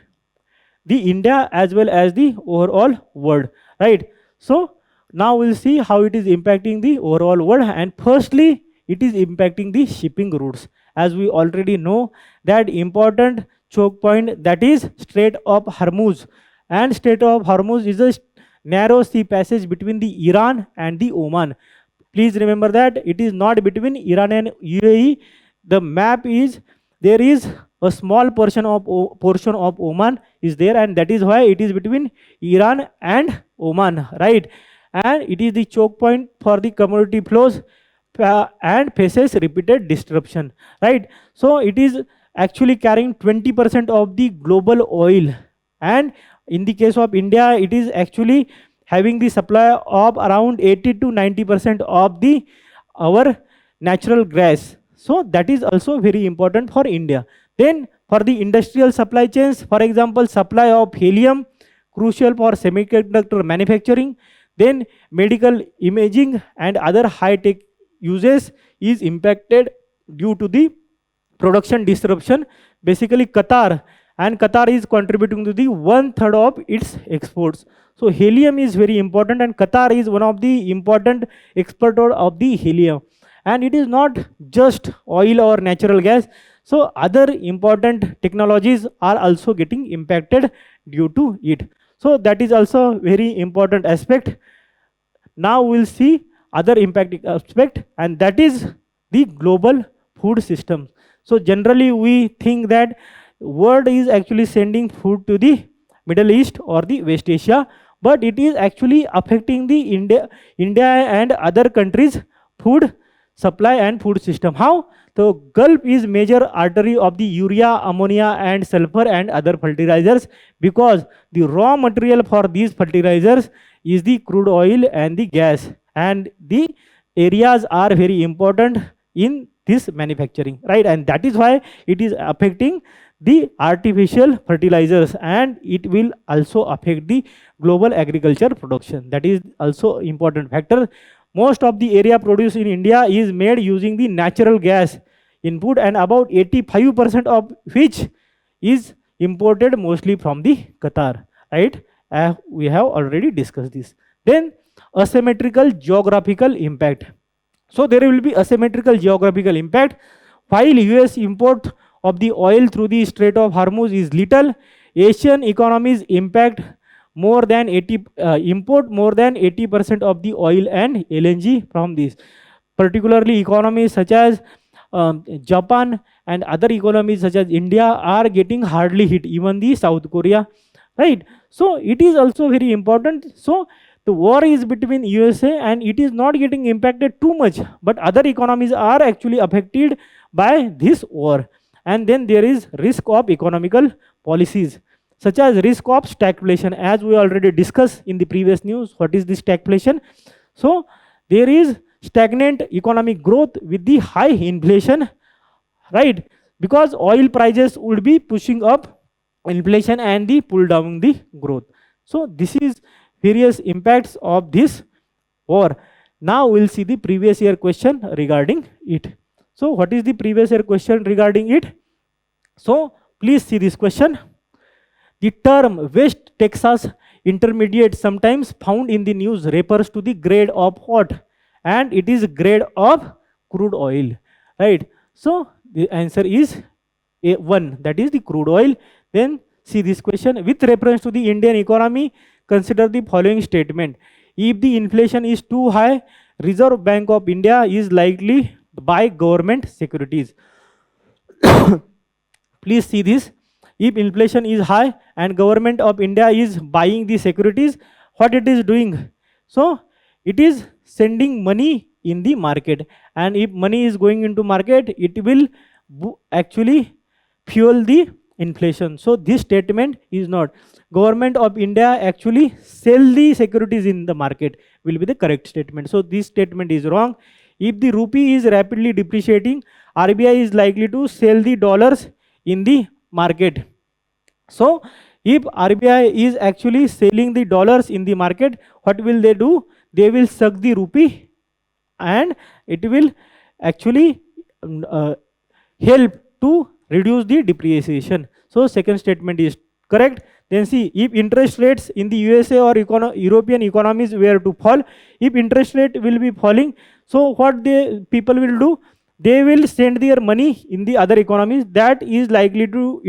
the India as well as the overall world, right? So now we'll see how it is impacting the overall world. And firstly, it is impacting the shipping routes. As we already know, that important choke point, that is Strait of Hormuz. And Strait of Hormuz is a narrow sea passage between the Iran and the Oman. Please remember that it is not between Iran and UAE. The map is, there is a small portion of Oman is there, and that is why it is between Iran and Oman, right? And it is the choke point for the commodity flows and faces repeated disruption, right? So it is actually carrying 20% of the global oil, and in the case of India, it is actually having the supply of around 80 to 90% of the our natural gas. So that is also very important for India. Then for the industrial supply chains, for example, supply of helium, crucial for semiconductor manufacturing, then medical imaging and other high-tech uses is impacted due to the production disruption. Basically Qatar is contributing to the 1/3 of its exports. So helium is very important, and Qatar is one of the important exporter of the helium. And it is not just oil or natural gas. So other important technologies are also getting impacted due to it. So that is also very important aspect. Now we'll see other impacting aspect, and that is the global food system. So generally we think that world is actually sending food to the Middle East or the West Asia, but it is actually affecting the India and other countries food supply and food system. How? So Gulf is major artery of the urea, ammonia and sulfur and other fertilizers, because the raw material for these fertilizers is the crude oil and the gas, and the areas are very important in this manufacturing, right? And that is why it is affecting the artificial fertilizers, and it will also affect the global agriculture production. That is also important factor. Most of the area produced in India is made using the natural gas input, and about 85% of which is imported mostly from the Qatar, right? We have already discussed this. Then asymmetrical geographical impact. So there will be asymmetrical geographical impact. While US import of the oil through the Strait of Hormuz is little, Asian economies import more than 80% of the oil and LNG from this. Particularly economies such as Japan and other economies such as India are getting hardly hit, even the South Korea. right? So it is also very important. So the war is between USA and it is not getting impacted too much, but other economies are actually affected by this war. And then there is risk of economical policies, such as risk of stagflation, as we already discussed in the previous news. What is this stagflation? So there is stagnant economic growth with the high inflation, right? Because oil prices would be pushing up inflation and the pull down the growth. So this is various impacts of this war. Now we'll see the previous year question regarding it. So what is the previous year question regarding it? So please see this question. The term West Texas Intermediate, sometimes found in the news, refers to the grade of what? And it is grade of crude oil, right? So the answer is A1, that is the crude oil. Then see this question. With reference to the Indian economy, consider the following statement. If the inflation is too high, Reserve Bank of India is likely to buy government securities. Please see this. If inflation is high and government of India is buying the securities, what it is doing? So it is sending money in the market, and if money is going into market, it will actually fuel the inflation. So this statement is not. Government of India actually sell the securities in the market will be the correct statement. So this statement is wrong. If the rupee is rapidly depreciating, RBI is likely to sell the dollars in the market. So if RBI is actually selling the dollars in the market, what will they do? They will suck the rupee and it will actually help to reduce the depreciation. So second statement is correct. Then see, if interest rates in the USA or European economies were to fall, if interest rate will be falling, so what the people will do? They will send their money in the other economies. That is likely to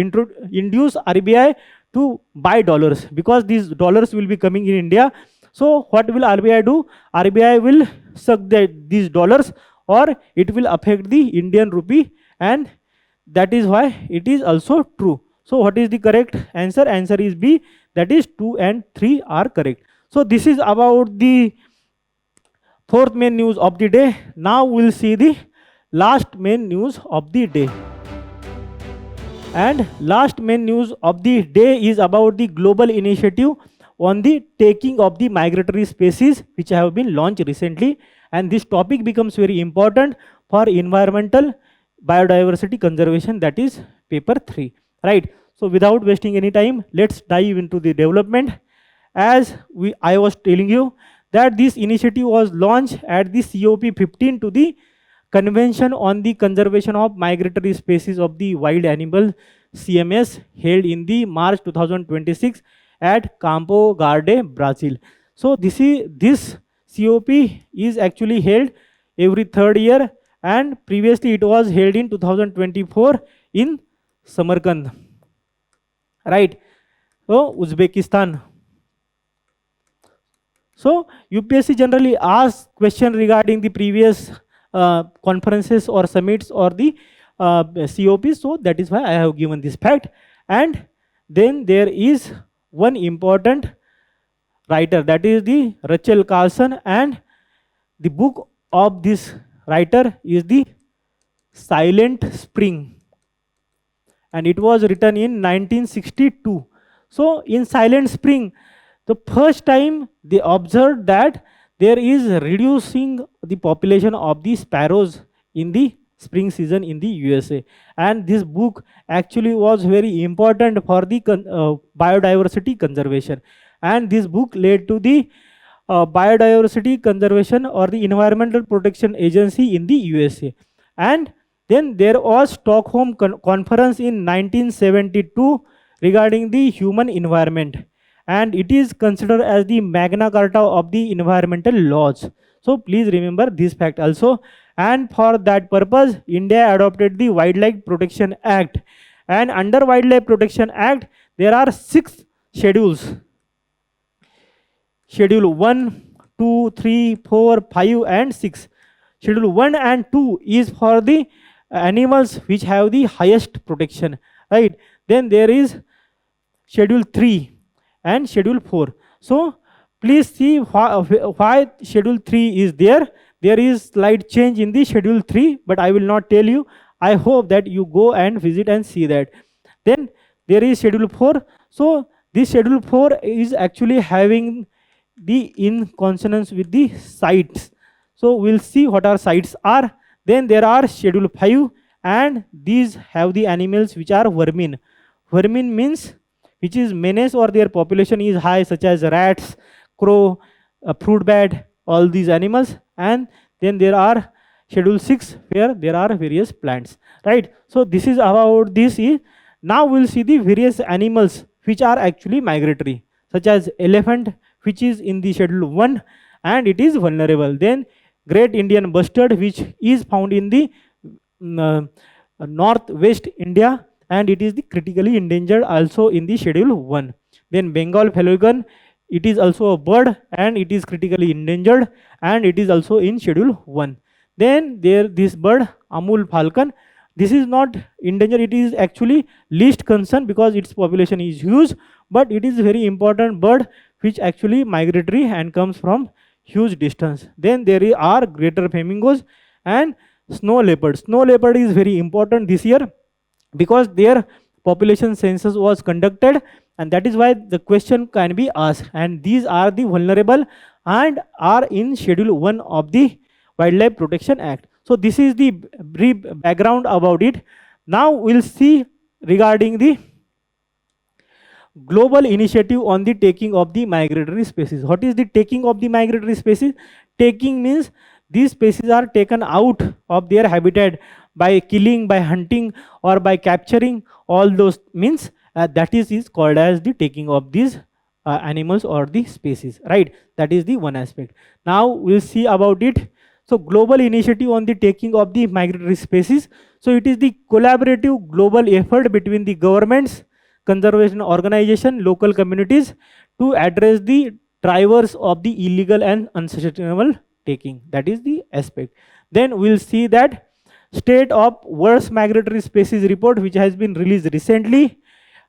induce RBI to buy dollars, because these dollars will be coming in India. So what will RBI do? RBI will suck these dollars, or it will affect the Indian rupee, and that is why it is also true. So what is the correct answer? Answer is B, that is 2 and 3 are correct. So this is about the fourth main news of the day. Now we'll see the last main news of the day. And last main news of the day is about the global initiative on the taking of the migratory species, which have been launched recently. And this topic becomes very important for environmental biodiversity conservation, that is paper 3, right? So without wasting any time, let's dive into the development. As I was telling you that this initiative was launched at the COP15 to the Convention on the Conservation of Migratory Species of the Wild Animal, CMS, held in the March 2026 at Campo Grande, Brazil. So this COP is actually held every third year, and previously it was held in 2024 in Samarkand, right? So Uzbekistan. So UPSC generally asks question regarding the previous conferences or summits or the COPs. So that is why I have given this fact. And then there is one important writer, that is the Rachel Carlson, and the book of this writer is the Silent Spring, and it was written in 1962. So in Silent Spring, the first time they observed that there is reducing the population of the sparrows in the spring season in the USA. And this book actually was very important for the biodiversity conservation. And this book led to the biodiversity conservation or the environmental protection agency in the USA. And then there was Stockholm conference in 1972 regarding the human environment, and it is considered as the Magna Carta of the environmental laws. So please remember this fact also. And for that purpose, India adopted the Wildlife Protection Act. And under Wildlife Protection Act, there are 6 schedules. Schedule 1, 2, 3, 4, 5 and 6. Schedule 1 and 2 is for the animals which have the highest protection, right? Then there is Schedule 3. and schedule 4. So please see why schedule 3 is there. There is slight change in the schedule 3, but I will not tell you. I hope that you go and visit and see that. Then there is schedule 4. So this schedule 4 is actually having the in consonance with the sites. So we'll see what our sites are. Then there are schedule 5, and these have the animals which are vermin. Vermin means which is menace or their population is high, such as rats, crow, fruit bat, all these animals. And then there are schedule 6 where there are various plants, right? So this is about this. Now we'll see the various animals which are actually migratory, such as elephant, which is in the schedule 1 and it is vulnerable. Then great Indian bustard, which is found in the northwest India, and it is the critically endangered, also in the schedule 1. Then Bengal falcon, it is also a bird and it is critically endangered, and it is also in schedule 1. Then there this bird Amul falcon, this is not endangered, it is actually least concern because its population is huge, but it is very important bird which actually migratory and comes from huge distance. Then there are greater flamingos and snow leopard. Snow leopard is very important this year because their population census was conducted, and that is why the question can be asked. And these are the vulnerable and are in schedule 1 of the Wildlife Protection Act. So this is the brief background about it. Now we'll see regarding the global initiative on the taking of the migratory species. What is the taking of the migratory species? Taking means these species are taken out of their habitat by killing, by hunting, or by capturing. All those means that is called as the taking of these animals or the species, right? That is the one aspect. Now we'll see about it. So global initiative on the taking of the migratory species. So it is the collaborative global effort between the governments, conservation organization, local communities to address the drivers of the illegal and unsustainable taking. That is the aspect. Then we'll see that state of worst migratory species report, which has been released recently,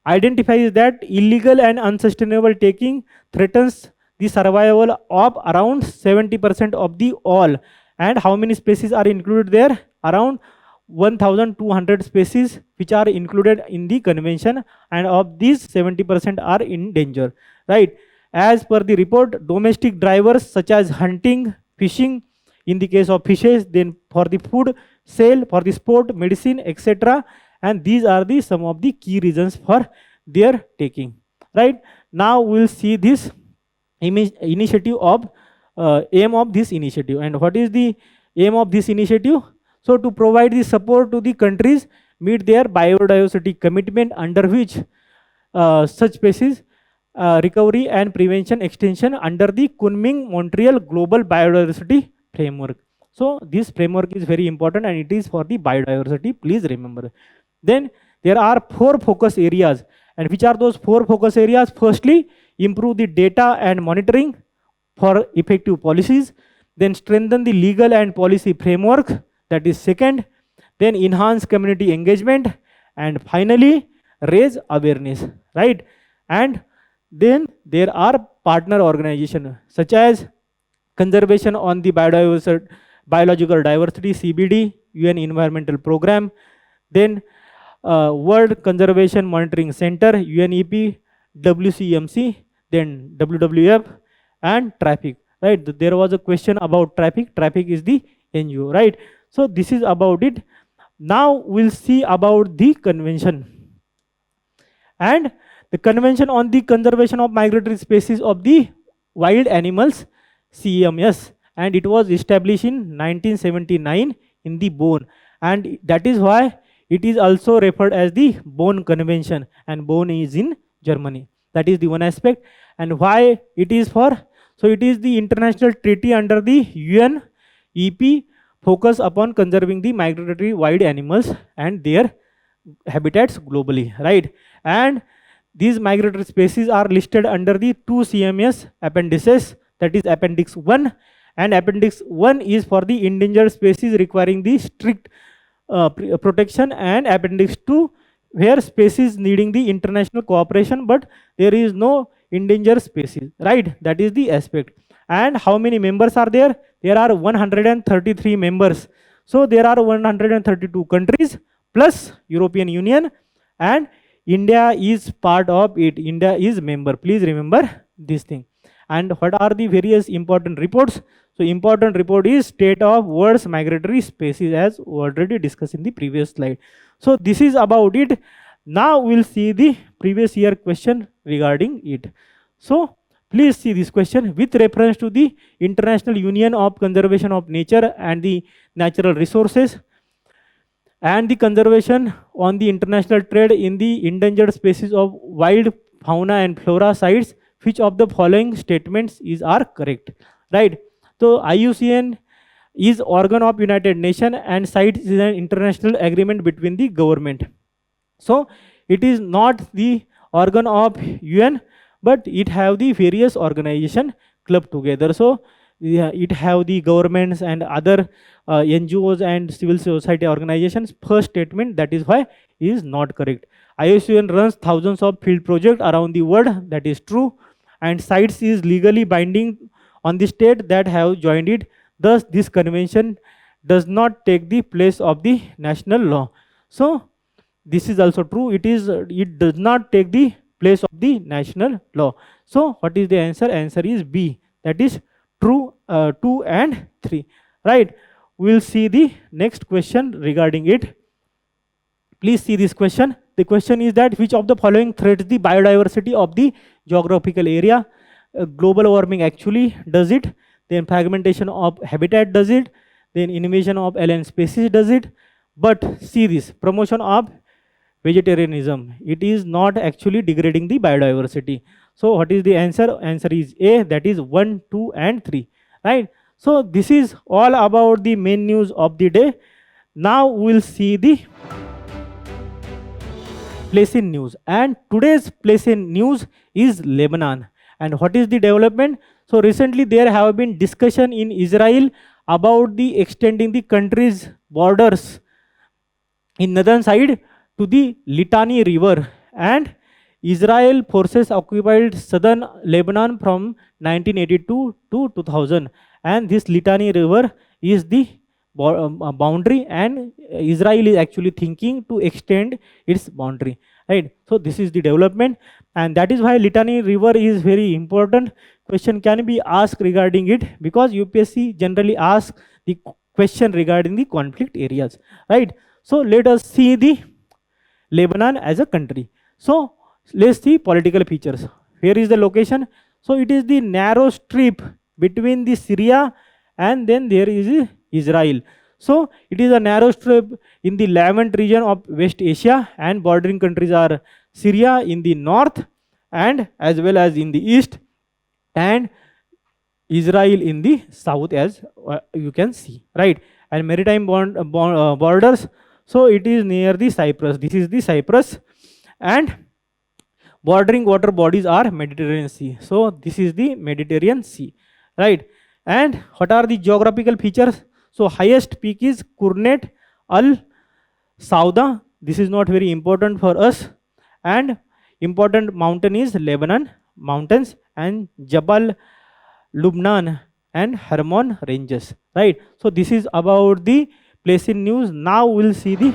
identifies that illegal and unsustainable taking threatens the survival of around 70% of the all. And how many species are included there? Around 1200 species which are included in the convention, and of these 70% are in danger, right? As per the report, domestic drivers such as hunting, fishing, in the case of fishes, then for the food, sale, for the sport, medicine, etc. And these are the some of the key reasons for their taking, right? Now we'll see this initiative of aim of this initiative. And what is the aim of this initiative? So to provide the support to the countries meet their biodiversity commitment, under which such species recovery and prevention extension under the Kunming-Montreal Global Biodiversity Framework. So this framework is very important and it is for the biodiversity, please remember. Then there are 4 focus areas. And which are those 4 focus areas? Firstly, improve the data and monitoring for effective policies. Then strengthen the legal and policy framework. That is second. Then enhance community engagement. And finally, raise awareness, right? And then there are partner organizations such as Conservation on the Biological Diversity, CBD, UN Environmental Program. Then World Conservation Monitoring Center, UNEP, WCMC, then WWF, and traffic, right? There was a question about traffic. Traffic is the NGO, right? So this is about it. Now we'll see about the convention. And the Convention on the Conservation of Migratory Species of the Wild Animals, CMS, and it was established in 1979 in the Bonn, and that is why it is also referred as the Bonn Convention, and Bonn is in Germany. That is the one aspect. And why it is for? So it is the international treaty under the UN EP focus upon conserving the migratory wild animals and their habitats globally, right? And these migratory species are listed under the 2 CMS appendices, that is Appendix 1, and Appendix 1 is for the endangered species requiring the strict protection, and Appendix 2 where species needing the international cooperation, but there is no endangered species, right? That is the aspect. And how many members are there? There are 133 members. So there are 132 countries plus European Union, and India is part of it. India is member. Please remember this thing. And what are the various important reports? So important report is state of world's migratory species, as already discussed in the previous slide. So this is about it. Now we'll see the previous year question regarding it. So please see this question: with reference to the International Union of Conservation of Nature and the Natural Resources and the conservation on the international trade in the endangered species of wild fauna and flora sites, which of the following statements are correct, right? So IUCN is organ of United Nations and CITES is an international agreement between the government. So it is not the organ of UN, but it have the various organization club together. So yeah, it have the governments and other NGOs and civil society organizations. First statement, that is why is not correct. IUCN runs thousands of field projects around the world, that is true, and CITES is legally binding on the state that have joined it. Thus this convention does not take the place of the national law. So this is also true. It does not take the place of the national law. So what is the answer? Answer is B, that is true. 2 and 3, right? We'll see the next question regarding it. Please see this question. The question is that which of the following threats the biodiversity of the geographical area? Global warming actually does it, then fragmentation of habitat does it, then invasion of alien species does it. But see this, promotion of vegetarianism, it is not actually degrading the biodiversity. So what is the answer? Answer is A, that is 1, 2 and 3, right? So this is all about the main news of the day. Now we'll see the place in news, and today's place in news is Lebanon. And what is the development? So recently there have been discussion in Israel about the extending the country's borders in northern side to the Litani River, and Israel forces occupied southern Lebanon from 1982 to 2000, and this Litani River is the boundary, and Israel is actually thinking to extend its boundary, right? So this is the development, and that is why Litani River is very important. Question can be asked regarding it, because UPSC generally asks the question regarding the conflict areas, right? So let us see the Lebanon as a country. So let's see political features. Where is the location? So it is the narrow strip between the Syria and then there is Israel. So it is a narrow strip in the Levant region of West Asia, and bordering countries are Syria in the north and as well as in the east, and Israel in the south, as you can see, right? And maritime borders, so it is near the Cyprus. This is the Cyprus, and bordering water bodies are Mediterranean Sea. So this is the Mediterranean Sea, right? And what are the geographical features? So highest peak is Kurnet Al Sauda. This is not very important for us. And important mountain is Lebanon mountains and Jabal Lubnan and Hermon ranges, right? So this is about the place in news. Now we'll see the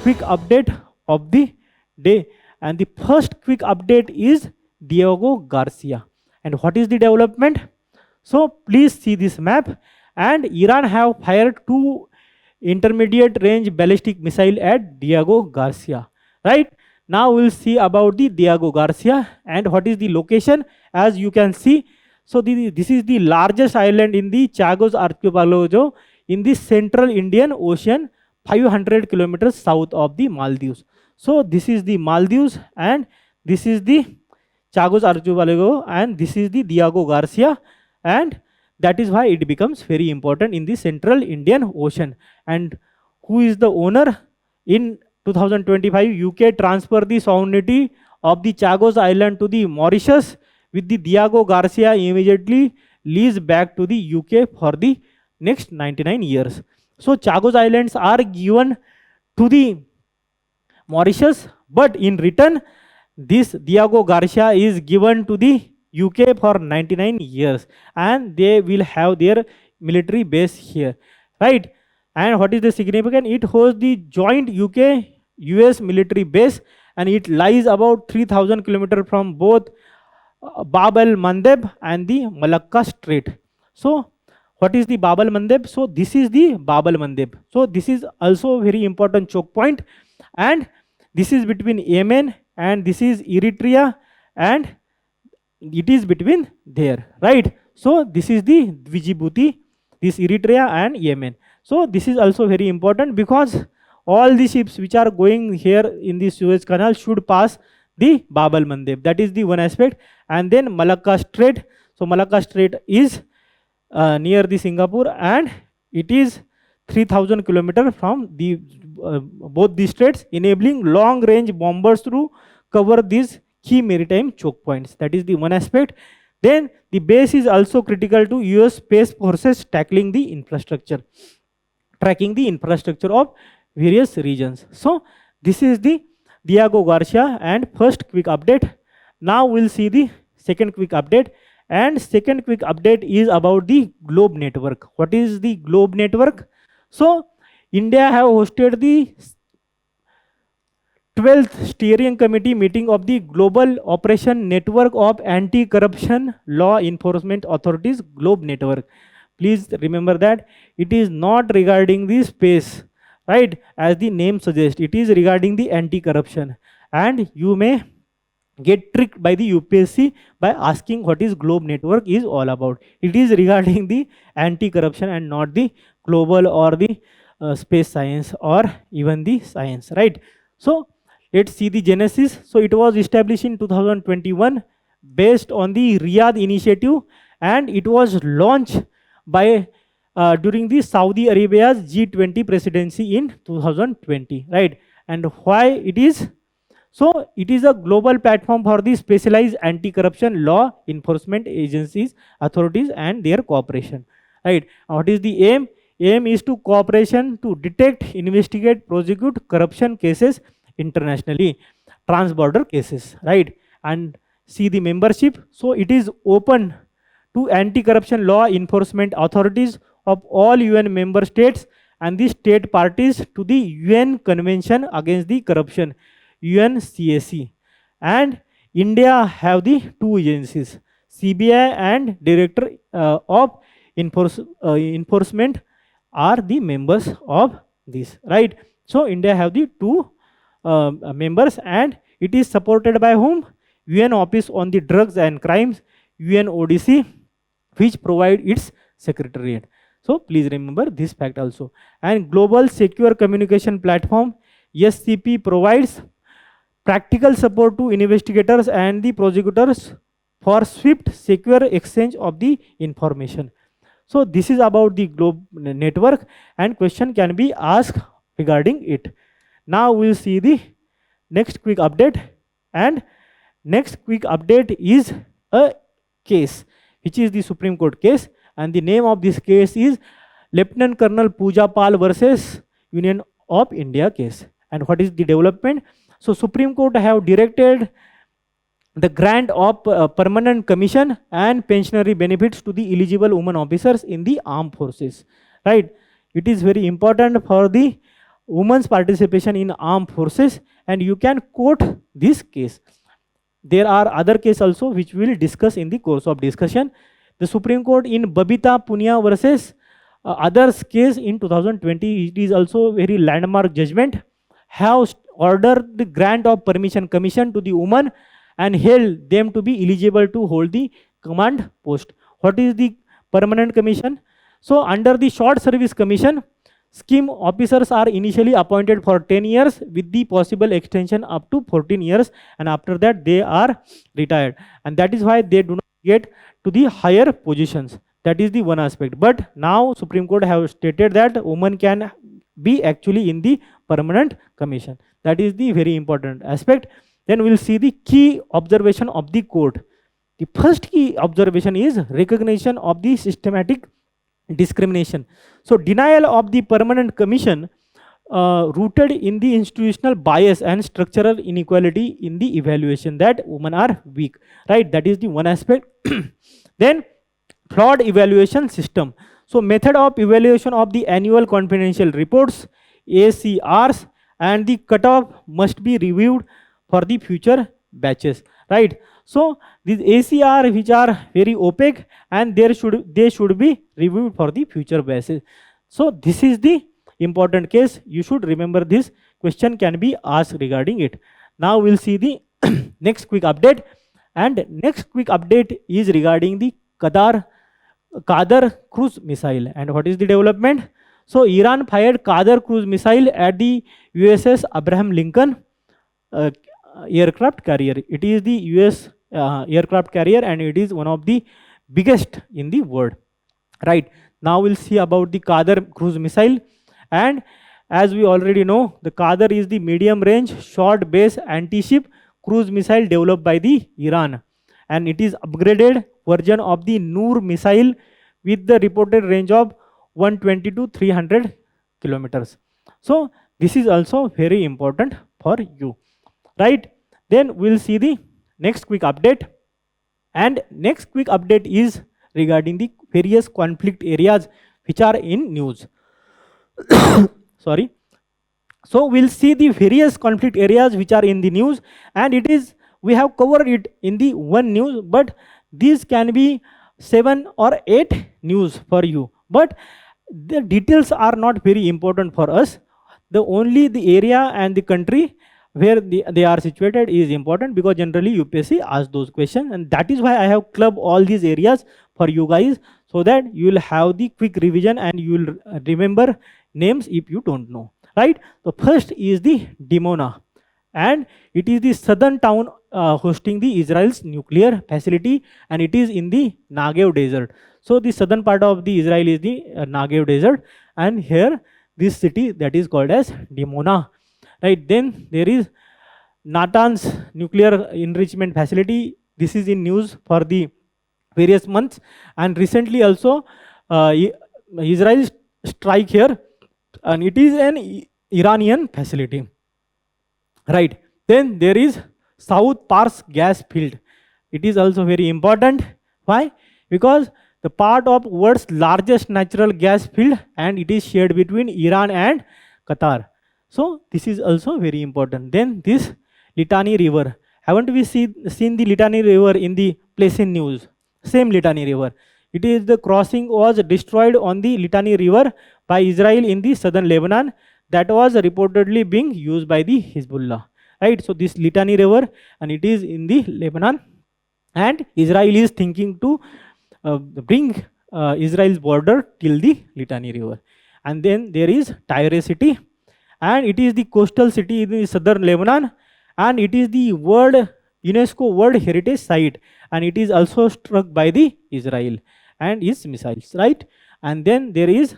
quick update of the day, and the first quick update is Diego Garcia. And what is the development? So please see this map, and Iran have fired 2 intermediate range ballistic missile at Diego Garcia, right? Now we'll see about the Diego Garcia and what is the location. As you can see, so this is the largest island in the Chagos archipelago in the central Indian Ocean, 500 kilometers south of the Maldives. So this is the Maldives, and this is the Chagos archipelago, and this is the Diego Garcia, and that is why it becomes very important in the central Indian Ocean. And who is the owner? In 2025, UK transferred the sovereignty of the Chagos Island to the Mauritius, with the Diego Garcia immediately leased back to the UK for the next 99 years. So Chagos Islands are given to the Mauritius, but in return This Diego Garcia is given to the UK for 99 years, and they will have their military base here, right? And what is the significance? It hosts the joint UK US military base, and it lies about 3000 kilometers from both Bab el Mandeb and the Malacca Strait. So what is the Bab el Mandeb? So this is the Bab el Mandeb. So this is also very important choke point, and this is between Yemen and this is Eritrea, and it is between there, right? So this is the Djibouti, this Eritrea and Yemen. So this is also very important because all the ships which are going here in the Suez Canal should pass the Bab el Mandeb. That is the one aspect. And then Malacca Strait. So Malacca Strait is near the Singapore, and it is 3000 kilometers from the both the straits, enabling long range bombers to cover these key maritime choke points. That is the one aspect. Then the base is also critical to US space forces tracking the infrastructure of various regions. So this is the Diego Garcia and first quick update. Now we'll see the second quick update, and second quick update is about the Globe Network. What is the Globe Network? So India have hosted the 12th steering committee meeting of the Global Operation Network of Anti-Corruption Law Enforcement Authorities, Globe Network. Please remember that it is not regarding the space, right? As the name suggests, it is regarding the anti-corruption, and you may get tricked by the UPSC by asking what is Globe Network is all about. It is regarding the anti-corruption and not the global or the space science or even the science, right? So let's see the genesis. So it was established in 2021 based on the Riyadh initiative, and it was launched by during the Saudi Arabia's G20 presidency in 2020, right? And why it is? So it is a global platform for the specialized anti-corruption law enforcement agencies, authorities, and their cooperation, right? What is the aim? Aim is to cooperation to detect, investigate, prosecute corruption cases internationally, trans-border cases, right? And see the membership. So it is open to anti-corruption law enforcement authorities of all UN member states and the state parties to the UN Convention Against the Corruption, UNCAC. And India have the two agencies, CBI and Director of Enforcement are the members of this, right? So India have the two members, and it is supported by whom? UN Office on the Drugs and Crimes, UNODC, which provide its secretariat. So please remember this fact also. And Global Secure Communication Platform, SCP, provides practical support to investigators and the prosecutors for swift, secure exchange of the information. So this is about the Globe Network, and question can be asked regarding it. Now we will see the next quick update, and next quick update is a case, which is the Supreme Court case, and the name of this case is Lieutenant Colonel Pooja Pal versus Union of India case. And what is the development? So Supreme Court have directed the grant of permanent commission and pensionary benefits to the eligible women officers in the armed forces, right? It is very important for the women's participation in armed forces, and you can quote this case. There are other cases also which we will discuss in the course of discussion. The Supreme Court in Babita Punia versus others case in 2020, it is also very landmark judgment, have ordered the grant of permission commission to the women and held them to be eligible to hold the command post. What is the permanent commission? So under the short service commission scheme, officers are initially appointed for 10 years with the possible extension up to 14 years, and after that they are retired, and that is why they do not get to the higher positions. That is the one aspect. But now Supreme Court have stated that women can be actually in the permanent commission. That is the very important aspect. Then we will see the key observation of the court. The first key observation is recognition of the systematic discrimination. So denial of the permanent commission rooted in the institutional bias and structural inequality in the evaluation, that women are weak, right? That is the one aspect. Then flawed evaluation system. So method of evaluation of the annual confidential reports, ACRs, and the cutoff must be reviewed for the future batches, right? So these ACR which are very opaque, and they should be reviewed for the future batches. So this is the important case. You should remember this. Question can be asked regarding it. Now we'll see the next quick update, and next quick update is regarding the Qadar cruise missile. And what is the development? So Iran fired Qadar cruise missile at the USS Abraham Lincoln aircraft carrier. It is the US aircraft carrier, and it is one of the biggest in the world, right? Now we'll see about the Qadar cruise missile. And as we already know, the Qadar is the medium range short base anti-ship cruise missile developed by the Iran, and it is upgraded version of the Noor missile with the reported range of 120 to 300 kilometers. So this is also very important for you, right? Then we'll see the next quick update, and next quick update is regarding the various conflict areas which are in news. Sorry. So we'll see the various conflict areas which are in the news, and it is, we have covered it in the one news, but these can be 7 or 8 news for you, but the details are not very important for us. The only the area and the country where they are situated is important, because generally UPSC asks those questions, and that is why I have clubbed all these areas for you guys, so that you will have the quick revision and you will remember names if you don't know, right? The first is the Dimona, and it is the southern town hosting the Israel's nuclear facility, and it is in the Negev desert. So the southern part of the Israel is the Negev desert, and here this city that is called as Dimona, right? Then there is Natanz nuclear enrichment facility. This is in news for the various months, and recently also Israel strike here, and it is an Iranian facility, right? Then there is South Pars gas field. It is also very important. Why? Because the part of world's largest natural gas field, and it is shared between Iran and Qatar. So this is also very important. Then this Litani River. Haven't we seen the Litani River in the place in news? Same Litani River. It is the crossing was destroyed on the Litani River by Israel in the southern Lebanon, that was reportedly being used by the Hezbollah, right? So this Litani River, and it is in the Lebanon, and Israel is thinking to bring Israel's border till the Litani River. And then there is Tyre city, and it is the coastal city in the southern Lebanon, and it is the UNESCO World Heritage Site, and it is also struck by the Israel and its missiles, right? And then there is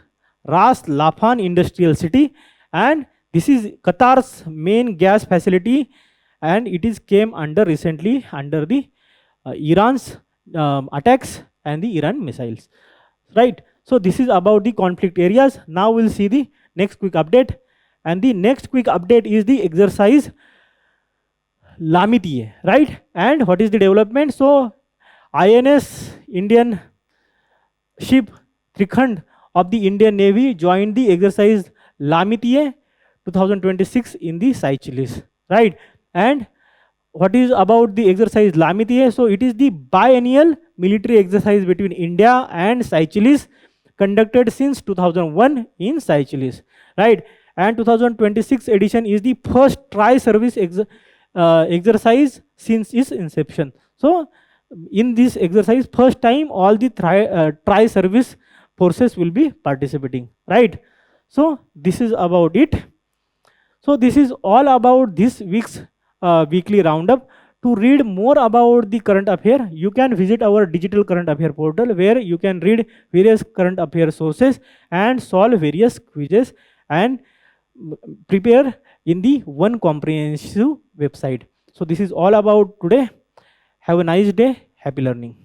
Ras Laffan industrial city, and this is Qatar's main gas facility, and it is came under recently under the Iran's attacks and the Iran missiles, right? So this is about the conflict areas. Now we'll see the next quick update, and the next quick update is the exercise Lamitiye, right? And what is the development? So INS Indian ship Trikhand of the Indian Navy joined the exercise Lamitiye 2026 in the Seychelles, right? And what is about the exercise Lamitiye? So it is the biennial military exercise between India and Seychelles, conducted since 2001 in Seychelles, right? And 2026 edition is the first tri-service exercise since its inception. So in this exercise, first time all the tri-service forces will be participating, right? So this is about it. So this is all about this week's weekly roundup. To read more about the current affair, you can visit our digital current affair portal, where you can read various current affair sources and solve various quizzes and prepare in the one comprehensive website. So this is all about today. Have a nice day. Happy learning.